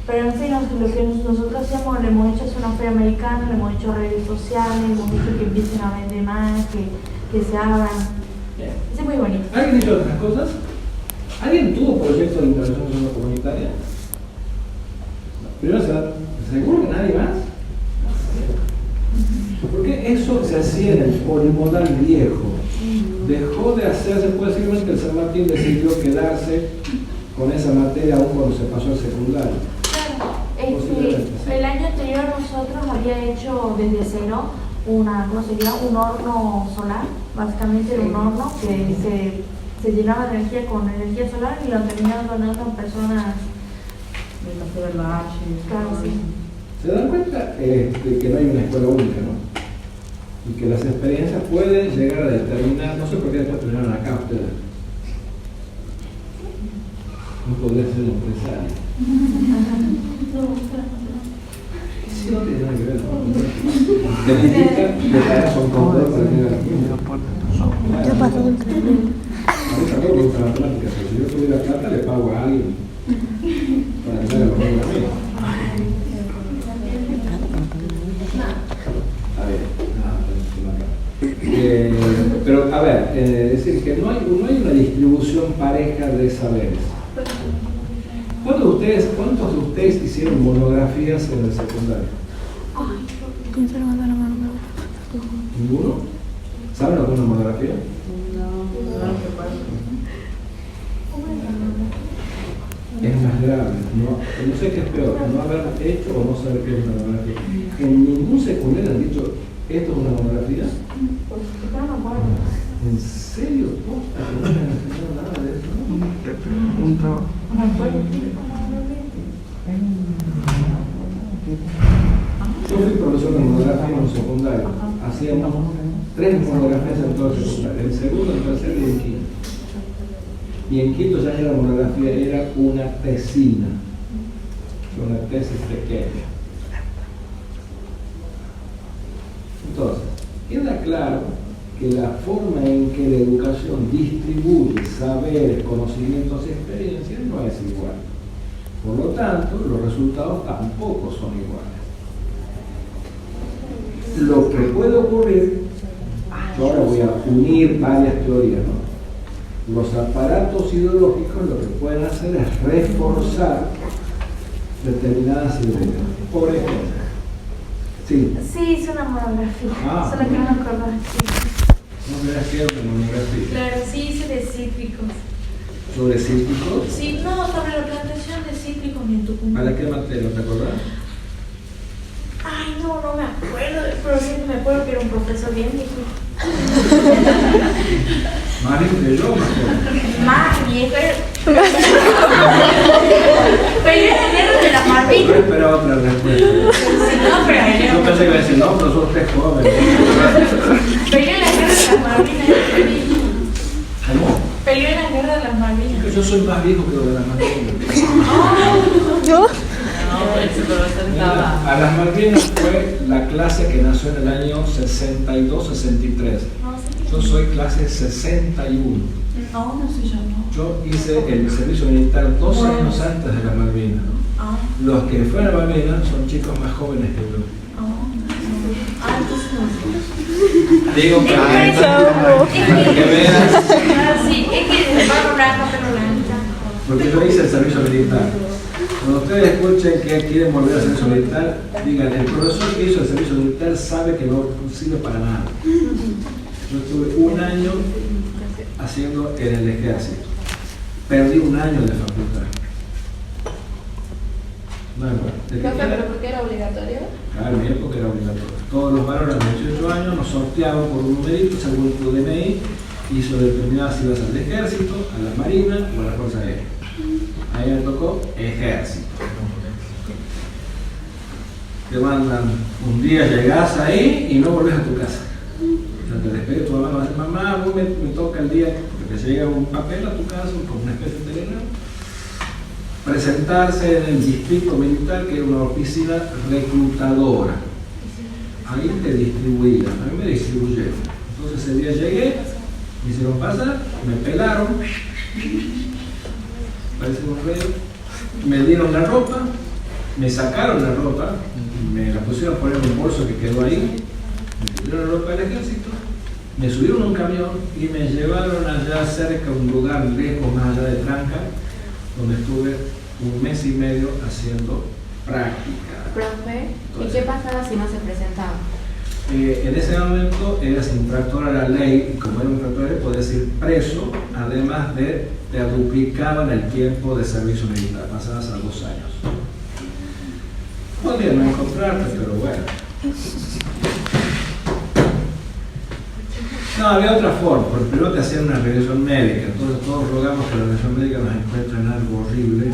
Pero en fin, lo que nosotros hacíamos, le hemos hecho una feria americana, le hemos hecho redes sociales, hemos hecho que empiecen a vender más, que se abran. Es muy bonito. ¿Alguien hizo otras cosas? ¿Alguien tuvo proyectos de interacción comunitaria? Primero, ¿seguro que nadie más? Porque eso se hacía en el polimodal viejo. Dejó de hacerse, puede decir que el San Martín decidió quedarse con esa materia aún cuando se pasó al secundario. El año anterior nosotros había hecho desde cero un horno solar, básicamente era un horno que se llenaba de energía con energía solar y lo terminaban donando a personas. Claro, sí. ¿Se dan cuenta que no hay una escuela única, ¿no? Y que las experiencias pueden llegar a determinar, no sé por qué después terminaron acá ustedes. No podría ser un empresario. Sí, no tiene nada que ver. De son completos para tener la Ya pasó el tren. ahorita no me gusta la matemática, pero si yo tuviera plata le pago a alguien para que me haga lo mismo a mí. A ver, pero a ver, es decir, que no hay una distribución pareja de saberes. ¿Cuántos de ustedes hicieron monografías en el secundario? ¿Ninguno? ¿Saben alguna monografía? Es más grave, no sé qué es peor, no haber hecho o no saber qué es una monografía. En ningún secundario han dicho, ¿esto es una monografía? ¿En serio? ¿Posta que no me han enseñado nada de eso? Un trabajo. Yo fui profesor de monografía en un secundario. Hacíamos 3 monografías en todo el secundario, el segundo, el tercero y el quinto. Y en quinto ya la monografía era una tesina, una tesis pequeña. Entonces, queda claro que la forma en que la educación distribuye saberes, conocimientos y experiencias no es igual. Por lo tanto, los resultados tampoco son iguales. Lo que puede ocurrir, yo ahora voy a unir varias teorías, ¿no? Los aparatos ideológicos lo que pueden hacer es reforzar determinadas ideas. Por ejemplo, sí. Sí, hice una monografía, solo que no me acuerdo. No me hacía una monografía. Claro, sí hice de cítricos. ¿Sobre cítricos? Sí, no, sobre la plantación de cítricos en Tucumán. ¿Para qué materia? ¿Te acordás? Ay, no me acuerdo, pero sí me acuerdo que era un profesor bien viejo. Más viejo que yo, más joven. Más viejo. Pero yo era guerra de las Yo Malvinas. esperaba otra respuesta. No, pero Yo pensé que iba a decir, no, pero sos tres jóvenes. peleó en la guerra de las Malvinas. ¿Cómo? Peleó en la guerra de las Malvinas. Yo soy más viejo que los de las Malvinas. ¿Yo? A las Malvinas fue la clase que nació en el año 62-63. Yo soy clase 61. No sé yo, no. Yo hice el servicio militar 2 años antes de la Malvinas. Los que fueron a Malvinas son chicos más jóvenes que yo. Entonces no. Digo para que veas. Sí, es que barro blanco, pelo blanco. Porque yo hice el servicio militar. Cuando ustedes escuchen que quieren volver al servicio militar, digan, el profesor que hizo el servicio militar sabe que no sirve para nada. Yo estuve 1 año haciendo en el ejército. Perdí 1 año de facultad. No es bueno. ¿Pero por qué era obligatorio? Claro, en mi época era obligatorio. Todos los varones de 18 años nos sorteaban por un numerito según tu DNI y eso determinaba si ibas al ejército, a la marina o a la fuerza aérea. Ahí me tocó ejército. Te mandan un día, llegás ahí y no volvés a tu casa. O sea, te despedes, tu mamá va a decir, mamá, vos me toca el día, porque te llega un papel a tu casa, con una especie de telegrama, presentarse en el distrito militar, que era una oficina reclutadora. Ahí te distribuían, a mí me distribuyeron. Entonces ese día llegué, me hicieron pasar, me pelaron, parece un rey, me dieron la ropa, me sacaron la ropa, me la pusieron a poner en un bolso que quedó ahí, me pusieron la ropa del ejército, me subieron a un camión y me llevaron allá cerca, un lugar lejos, más allá de Tranca, donde estuve 1 mes y medio haciendo práctica. Profe, ¿y qué pasaba si no se presentaba? En ese momento eras infractor a la ley y como era un infractor a la ley podías ir preso, además de te duplicaban el tiempo de servicio militar, pasabas a 2 años. Podría no encontrarte, pero bueno. No, había otra forma, porque primero te hacían una revisión médica, entonces todos rogamos que la revisión médica nos encuentre en algo horrible.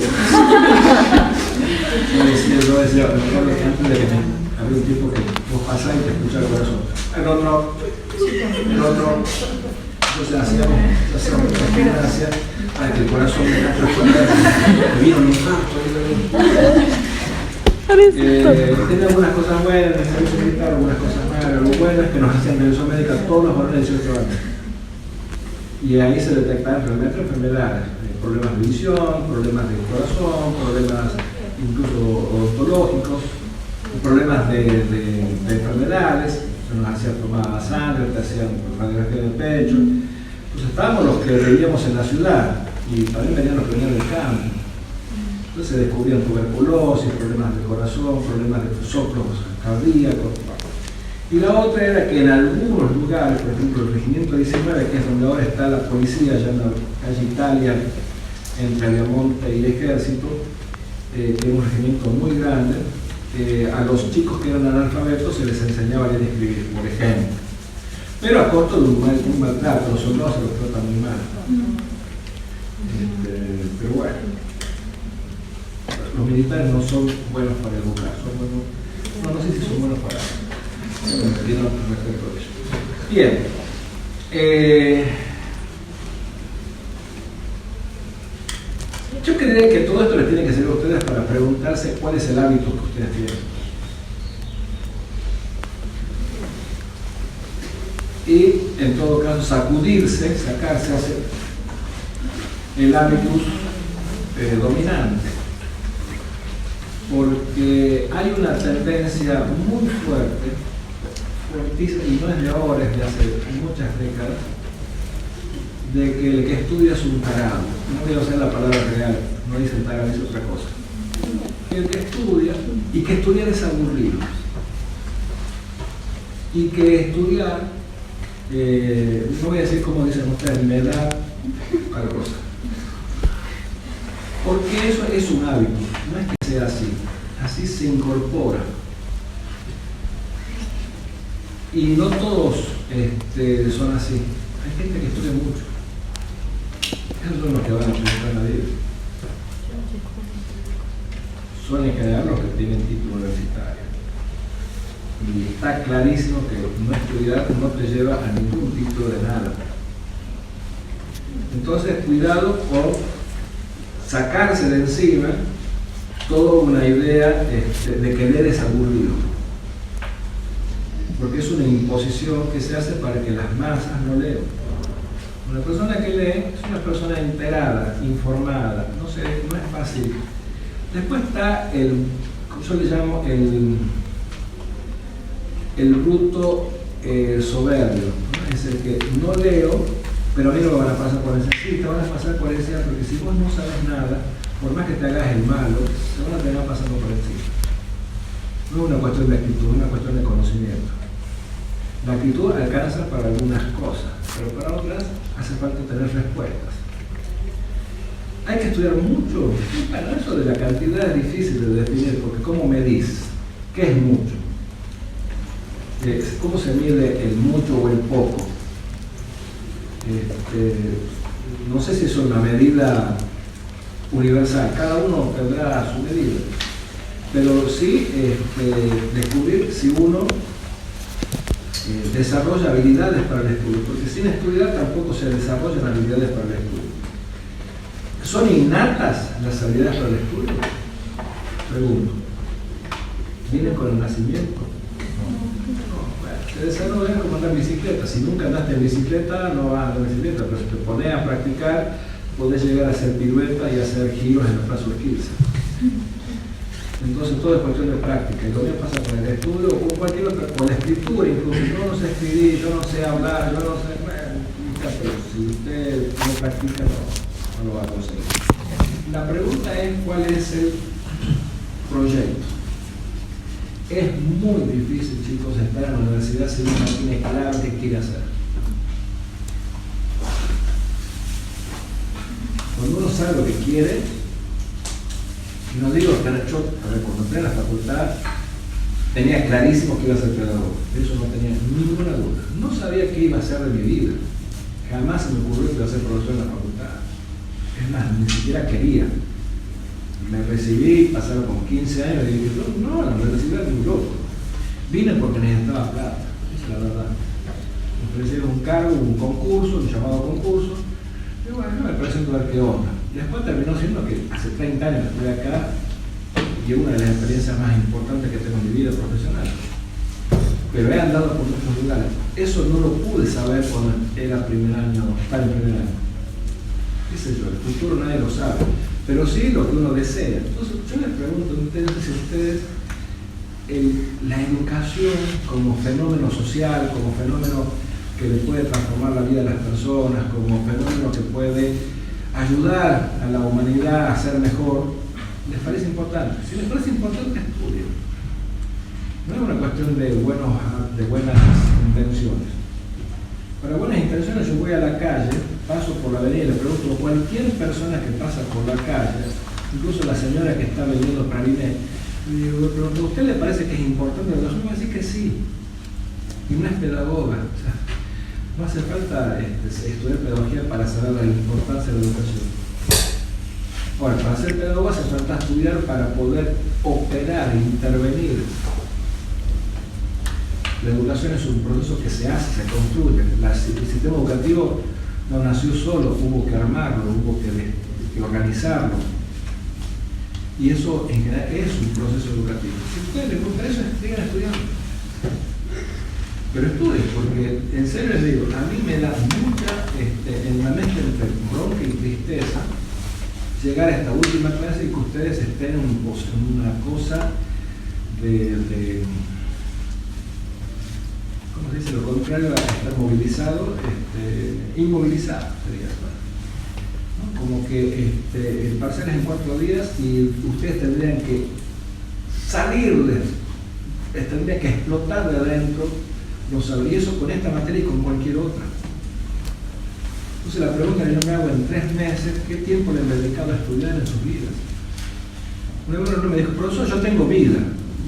Yo decía, pero antes de que había un tipo que vos pasás y te escucha el corazón. El otro. Entonces hacíamos mucha gimnasia para que el corazón me vino un infarto. Tiene algunas cosas buenas en el servicio militar, algunas cosas malas. Lo bueno es que nos hacían revisión médica todos los varones de 18 años. Y ahí se detectaban realmente enfermedades, problemas de visión, problemas de corazón, problemas incluso odontológicos, problemas de enfermedades. Se nos hacía tomar sangre, te hacían radiografía del pecho. Entonces estábamos los que vivíamos en la ciudad y también venían los que venían del campo. Entonces se descubrían tuberculosis, problemas de corazón, problemas de soplos cardíacos. Y la otra era que en algunos lugares, por ejemplo el Regimiento 19, que es donde ahora está la policía, allá en la calle Italia, entre Ayamonte y Ejército, que es un regimiento muy grande, a los chicos que eran analfabetos se les enseñaba a leer y escribir, por ejemplo. Pero a costo de un maltrato, los soldados se los tratan muy mal. Pero bueno, los militares no son buenos para educar, son buenos, no sé si son buenos para tienen otro respecto de eso. Bien, yo creería que todo esto les tiene que servir a ustedes para preguntarse cuál es el hábito que ustedes tienen. Y en todo caso sacarse el hábitus dominante. Porque hay una tendencia muy fuerte, fuertísima, y no es de ahora, es de hace muchas décadas, de que el que estudia es un tarado. No voy a usar la palabra real, no dice tarado, dice otra cosa. Que el que estudia, y que estudiar es aburrido. Y que estudiar, no voy a decir como dicen ustedes, me da tal cosa. Porque eso es un hábito, no es que sea así se incorpora. Y no todos son así. Hay gente que estudia mucho. Esos son los que van a triunfar en la vida. Son en general los que tienen título universitario. Y está clarísimo que no estudiar no te lleva a ningún título de nada. Entonces, cuidado con sacarse de encima toda una idea de que leer es aburrido. Porque es una imposición que se hace para que las masas no lean. Una persona que lee es una persona enterada, informada, no es fácil. Después está yo le llamo el bruto soberbio, ¿no? Es el que no leo, pero a mí no me van a pasar por encima. Sí, te van a pasar por encima, porque si vos no sabes nada, por más que te hagas el malo, te van a terminar pasando por encima. No es una cuestión de actitud, es una cuestión de conocimiento. La actitud alcanza para algunas cosas, pero para otras hace falta tener respuestas. Hay que estudiar mucho. Bueno, eso de la cantidad es difícil de definir, porque ¿cómo medís? ¿Qué es mucho? ¿Cómo se mide el mucho o el poco? No sé si es una medida universal, cada uno tendrá su medida, pero sí descubrir si uno desarrolla habilidades para el estudio, porque sin estudiar tampoco se desarrollan habilidades para el estudio. ¿Son innatas las habilidades para el estudio? Pregunto. ¿Vienen con el nacimiento? No, bueno, se desarrollan como andar en bicicleta. Si nunca andaste en bicicleta, no vas a andar en bicicleta, pero si te pones a practicar, podés llegar a hacer pirueta y hacer giros en los pasos de Kirchner. Entonces todo es cuestión de práctica, y lo mismo pasa con el estudio o cualquier otra, con la escritura incluso. Yo no sé escribir, yo no sé hablar, yo no sé, pero si usted no practica no lo va a conseguir. La pregunta es cuál es el proyecto. Es muy difícil, chicos, estar en la universidad si uno no tiene claro qué quiere hacer. Cuando uno sabe lo que quiere, y no digo que yo cuando entré en la facultad tenía clarísimo que iba a ser pedagogo, de eso no tenía ninguna duda. No sabía qué iba a hacer de mi vida, jamás se me ocurrió que iba a ser profesor en la facultad. Es más, ni siquiera quería. Me recibí, pasaron como 15 años y dije, no, la universidad es muy loco. Vine porque necesitaba plata, esa es la verdad. Me ofrecieron un cargo, un concurso, un llamado concurso, y bueno, me presento a ver qué onda. Después terminó siendo que hace 30 años que estoy acá y es una de las experiencias más importantes que tengo en mi vida profesional. Pero he andado por muchos lugares. Eso no lo pude saber cuando era primer año, estaba en primer año. ¿Qué sé yo? El futuro nadie lo sabe. Pero sí lo que uno desea. Entonces yo les pregunto a ustedes si ustedes la educación como fenómeno social, como fenómeno que le puede transformar la vida de las personas, como fenómeno que puede ayudar a la humanidad a ser mejor, ¿les parece importante? Si les parece importante, estudien. No es una cuestión de buenas intenciones. Para buenas intenciones yo voy a la calle, paso por la avenida y le pregunto a cualquier persona que pasa por la calle, incluso la señora que está vendiendo praliné, le digo, pero ¿a usted le parece que es importante la educación? Me va a decir que sí. Y una es pedagoga. O sea, no hace falta estudiar pedagogía para saber la importancia de la educación. Ahora, para ser pedagogo hace falta estudiar para poder operar, intervenir. La educación es un proceso que se hace, se construye. El sistema educativo no nació solo, hubo que armarlo, hubo que organizarlo. Y eso en general es un proceso educativo. Si a ustedes les gusta eso, sigan estudiando. Pero estudien, porque en serio les digo, a mí me da mucha, en la mente entre bronca y tristeza, llegar a esta última clase y que ustedes estén en una cosa de ¿cómo se dice? Lo contrario a estar movilizado, inmovilizado sería, ¿no? Como que el parcial es en 4 días y ustedes tendrían que salir tendrían que explotar de adentro los saberes, y eso con esta materia y con cualquier otra. Entonces la pregunta que yo me hago en 3 meses, ¿qué tiempo le han dedicado a estudiar en sus vidas? Un alumno me dijo, profesor, yo tengo vida.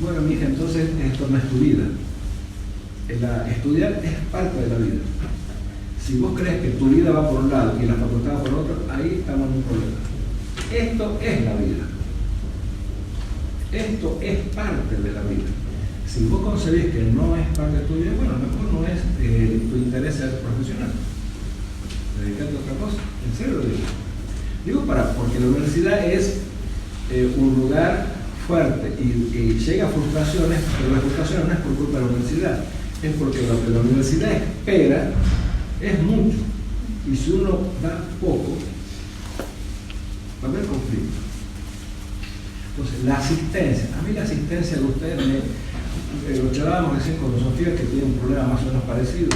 Bueno, mija, entonces esto no es tu vida. Estudiar es parte de la vida. Si vos crees que tu vida va por un lado y la facultad va por otro, ahí estamos en un problema. Esto es la vida. Esto es parte de la vida. Si vos concebís que no es parte de tu vida, bueno, mejor no es tu interés ser profesional. Dedicarte a otra cosa. En serio lo digo. Digo porque la universidad es un lugar fuerte y llega a frustraciones, pero las frustraciones no es por culpa de la universidad, es porque lo que la universidad espera es mucho. Y si uno da poco, va a haber conflicto. Entonces, la asistencia, a mí la asistencia de ustedes, lo charlábamos recién con Sofía, que tiene un problema más o menos parecido.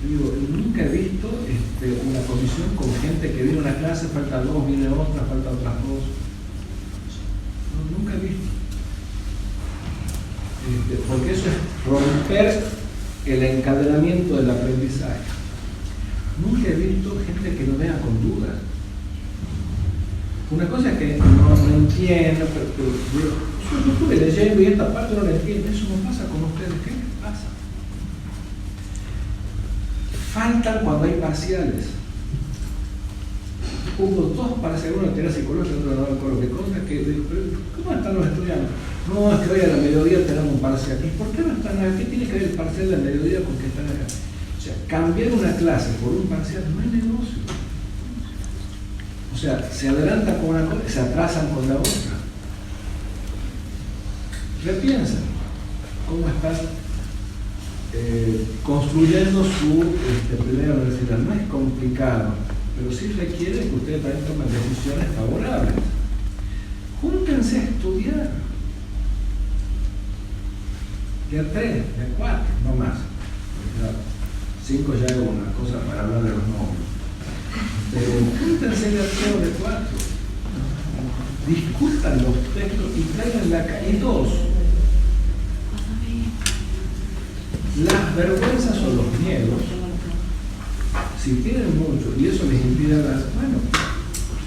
Yo digo, nunca he visto una comisión con gente que viene a una clase, falta 2, viene otra, falta otras 2. No, nunca he visto. Porque eso es romper el encadenamiento del aprendizaje. Nunca he visto gente que lo vea con dudas. Una cosa es que no entiendo, pero yo estuve leyendo y esta parte no la entiendo. Eso no pasa con ustedes. ¿Qué les pasa? Faltan cuando hay parciales. Hubo 2 parciales, uno tenía psicología y otro no recuerdo qué cosa, que dijo, ¿cómo están los estudiantes? No, es que hoy a la mediodía tenemos un parcial. ¿Y por qué no están acá? ¿Qué tiene que ver el parcial de la mediodía con que están acá? O sea, cambiar una clase por un parcial no es negocio. O sea, se adelantan con una cosa y se atrasan con la otra. Repiensen cómo están construyendo su primera universidad. No es complicado, pero sí requiere que ustedes también tomen decisiones favorables. Júntense a estudiar. De 3, de 4, no más. 5 ya es una cosa para hablar de los nombres. Pero júntense de 3 o de 4. Discutan los textos y traigan la calle. Y 2. Las vergüenzas o los miedos, si tienen mucho y eso les impide hablar, bueno,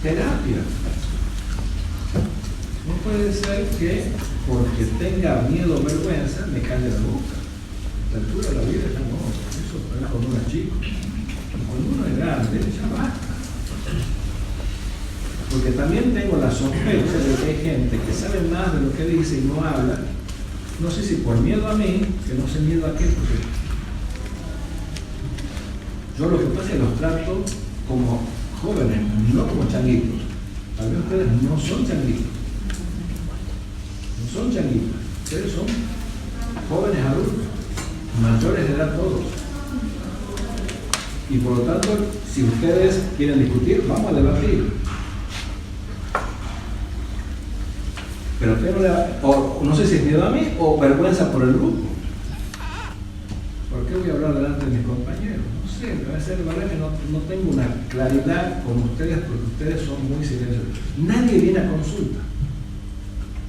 terapia. puede ser que porque tenga miedo o vergüenza me calle la boca. La altura de la vida ya no, eso es cuando uno es chico. Cuando uno es grande, ya basta. Porque también tengo la sospecha de que hay gente que sabe más de lo que dice y no habla. No sé si por miedo a mí, que no sé miedo a qué, porque yo lo que pasa es que los trato como jóvenes, no como changuitos. Tal vez ustedes no son changuitos. No son changuitos. Ustedes son jóvenes adultos, mayores de edad todos. Y por lo tanto, si ustedes quieren discutir, vamos a debatir. Pero usted no le da, o no sé si es miedo a mí o vergüenza por el grupo. ¿Por qué voy a hablar delante de mis compañeros? No sé, me va a ser verdad que no tengo una claridad con ustedes porque ustedes son muy silenciosos. Nadie viene a consulta.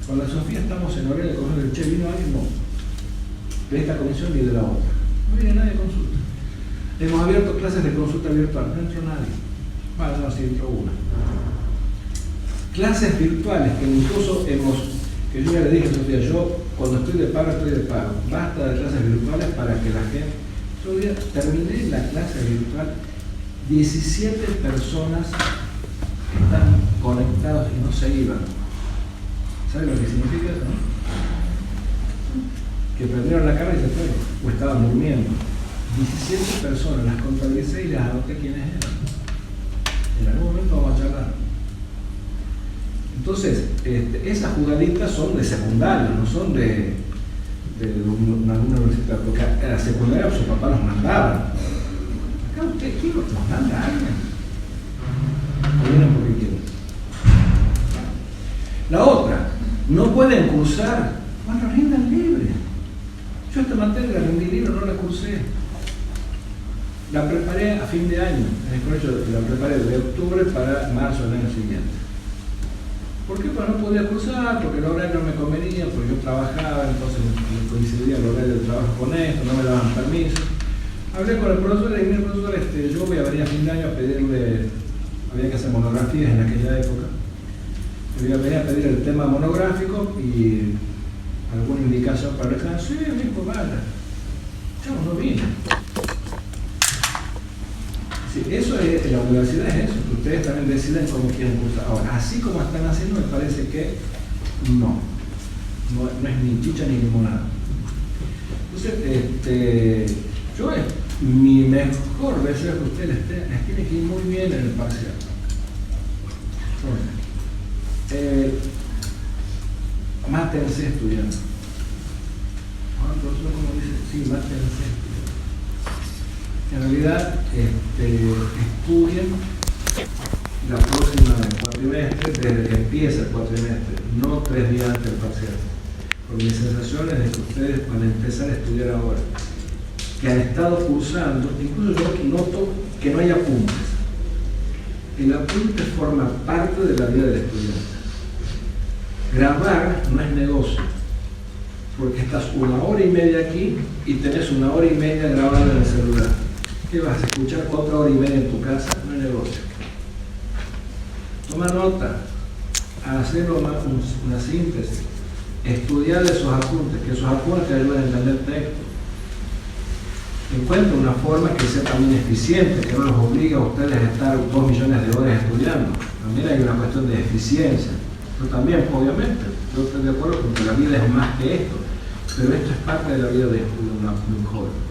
Con la Sofía estamos en horario de coger el che, ¿vino alguien? No. De esta comisión ni de la otra. No viene nadie a consulta. Hemos abierto clases de consulta virtual, no entró nadie. Bueno, no, sí entró una. Clases virtuales que incluso que yo ya le dije a Sofía, yo cuando estoy de paro, basta de clases virtuales para que la gente... Yo ya terminé la clase virtual, 17 personas están conectados y no se iban. ¿Sabe lo que significa eso, no? Que perdieron la cara y se fueron, o estaban durmiendo. 17 personas, las contabilicé y las anoté quiénes eran. En algún momento vamos a charlar. Entonces, esas jugaditas son de secundario, no son de una universidad, porque a la secundaria su papá los mandaba. Acá usted, ¿quién los manda a alguien? O vienen porque quieren. La otra, no pueden cursar, bueno, rindan libre. Yo esta materia la rendí libre, no la cursé. La preparé a fin de año, en el colegio la preparé de octubre para marzo del año siguiente. ¿Por qué? Pues no podía cursar, porque el horario no me convenía, porque yo trabajaba, entonces coincidía el horario del trabajo con esto, no me daban permiso. Hablé con el profesor y le dije, mira, profesor, yo voy a venir a fin de año a pedirle, había que hacer monografías en aquella época, le voy a venir a pedir el tema monográfico y alguna indicación para el examen. Sí, mismo, vaya. Yo no vine. Sí, eso es, la universidad es eso, que ustedes también deciden cómo quieren cursar. Ahora, así como están haciendo, me parece que no es ni chicha ni limonada. Entonces, mi mejor deseo es que ustedes les tiene que ir muy bien en el parcial. Mátense estudiando. El profesor, ¿cómo dice? Sí, mátense estudiando. En realidad, estudien la próxima cuatrimestre, desde que empieza el cuatrimestre, no 3 días antes del parcial. Porque mi sensación es de que ustedes van a empezar a estudiar ahora, que han estado cursando, incluso yo noto que no hay apuntes. El apunte forma parte de la vida del estudiante. Grabar no es negocio, porque estás 1 hora y media aquí y tenés 1 hora y media grabando en el celular. ¿Qué vas a escuchar 4 horas y media en tu casa? No es negocio. Toma nota, hacer una síntesis, estudiar esos apuntes, que esos apuntes te ayuden a entender el texto. Encuentra una forma que sea también eficiente, que no los obligue a ustedes a estar 2 millones de horas estudiando. También hay una cuestión de eficiencia. Yo también, obviamente, yo estoy de acuerdo con que la vida es más que esto, pero esto es parte de la vida de un joven.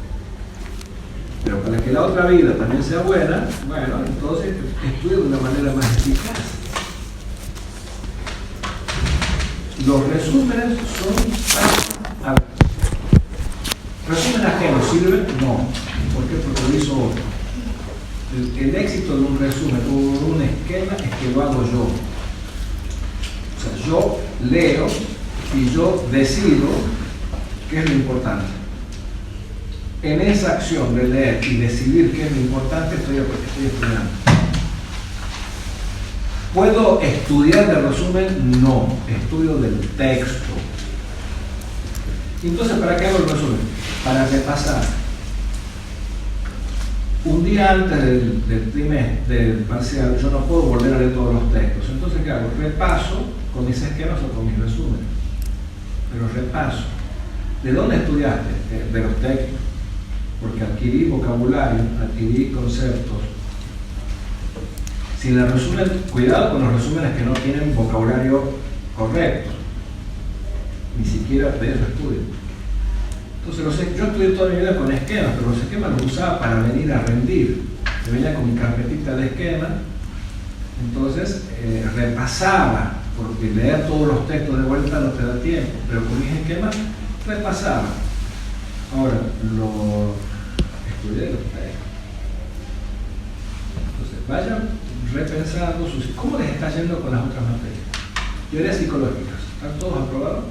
Pero para que la otra vida también sea buena, bueno, entonces estudia de una manera más eficaz. Los resúmenes son... ¿Resumen ajeno sirve? No. ¿Por qué? Porque lo hizo otro. El éxito de un resumen o de un esquema es que lo hago yo. O sea, yo leo y yo decido qué es lo importante. En esa acción de leer y decidir qué es lo importante, estoy estudiando. ¿Puedo estudiar de resumen? No, estudio del texto. Entonces, ¿para qué hago el resumen? Para repasar. Un día antes del trimestre, del parcial, yo no puedo volver a leer todos los textos. Entonces, ¿qué hago? Repaso con mis esquemas o con mis resúmenes. Pero repaso. ¿De dónde estudiaste? De los textos. Porque adquirí vocabulario, adquirí conceptos. Si le resumen, cuidado con los resúmenes que no tienen vocabulario correcto. Ni siquiera de eso estudio. Entonces, yo estudié toda mi vida con esquemas, pero los esquemas los usaba para venir a rendir. Me venía con mi carpetita de esquemas, entonces repasaba, porque leer todos los textos de vuelta no te da tiempo, pero con mis esquemas repasaba. Ahora, lo estudié los textos. Entonces, vayan repensando cómo les está yendo con las otras materias. Teorías psicológicas, ¿están todos aprobados?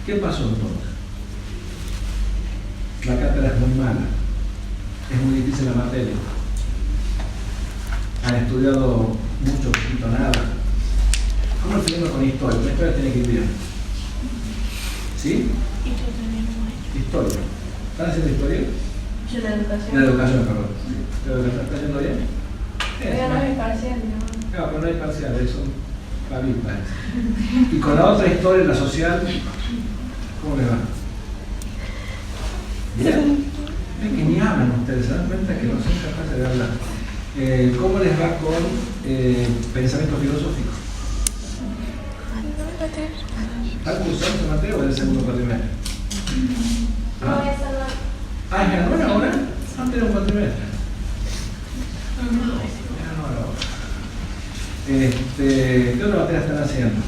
¿Qué pasó entonces? La cátedra es muy mala, es muy difícil la materia. Han estudiado mucho, poquito, nada. ¿Cómo seguimos con historia? La historia tiene que ir bien. ¿Sí? Historia. ¿Están haciendo historia? Yo la educación. La educación, perdón. ¿La educación está yendo bien? Pero no hay parcial, ¿no? Claro, pero no hay parciales, son pavitas. Y con la otra historia, la social, ¿cómo le va? ¿Bien? Es que ni hablan ustedes, se dan cuenta que no son capaces de hablar. ¿Cómo les va con pensamiento filosófico? ¿Están cursando esta materia o es el segundo cuatrimestre? No, esa no. Ah, ¿es la nueva ahora? Antes era un cuatrimestre. ¿Qué otra materia están haciendo?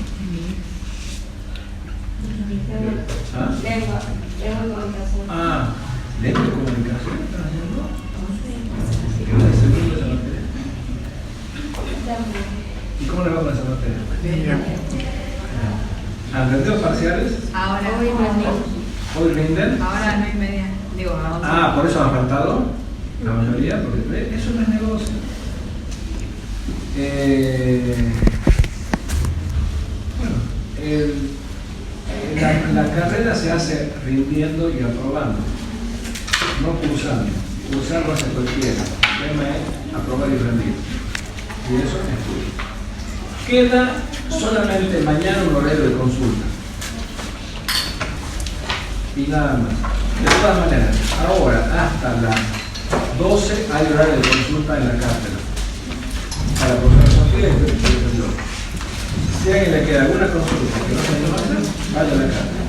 ¿Ah? Lengua y comunicación. Ah, lengua y comunicación están haciendo. ¿Qué es el segundo de esa materia? ¿Y cómo le va con esa materia? ¿Han rendido parciales? Ahora, ¿Hoy rinden? ahora no hay media. Digo, ahora. Ah, por eso han faltado la mayoría, porque eso no es negocio. La carrera se hace rindiendo y aprobando, no cursando. Cursar lo hace cualquiera. El tema es aprobar y rendir. Y eso es estudio. Queda solamente mañana un horario de consulta. Y nada más. De todas maneras, ahora hasta las 12 hay horario de consulta en la cátedra. Para profesor Sofía y profesor yo. Si a alguien le queda alguna consulta que no se anima a hacer, vaya a la cátedra.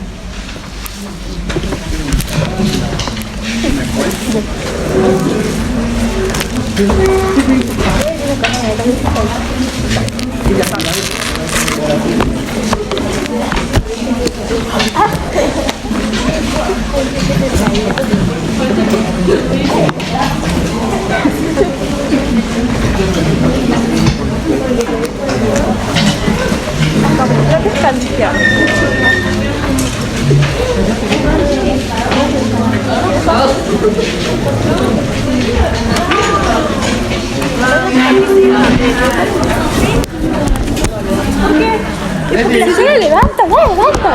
Se levanta, levanta.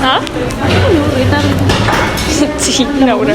¿Ah? Sí, Laura.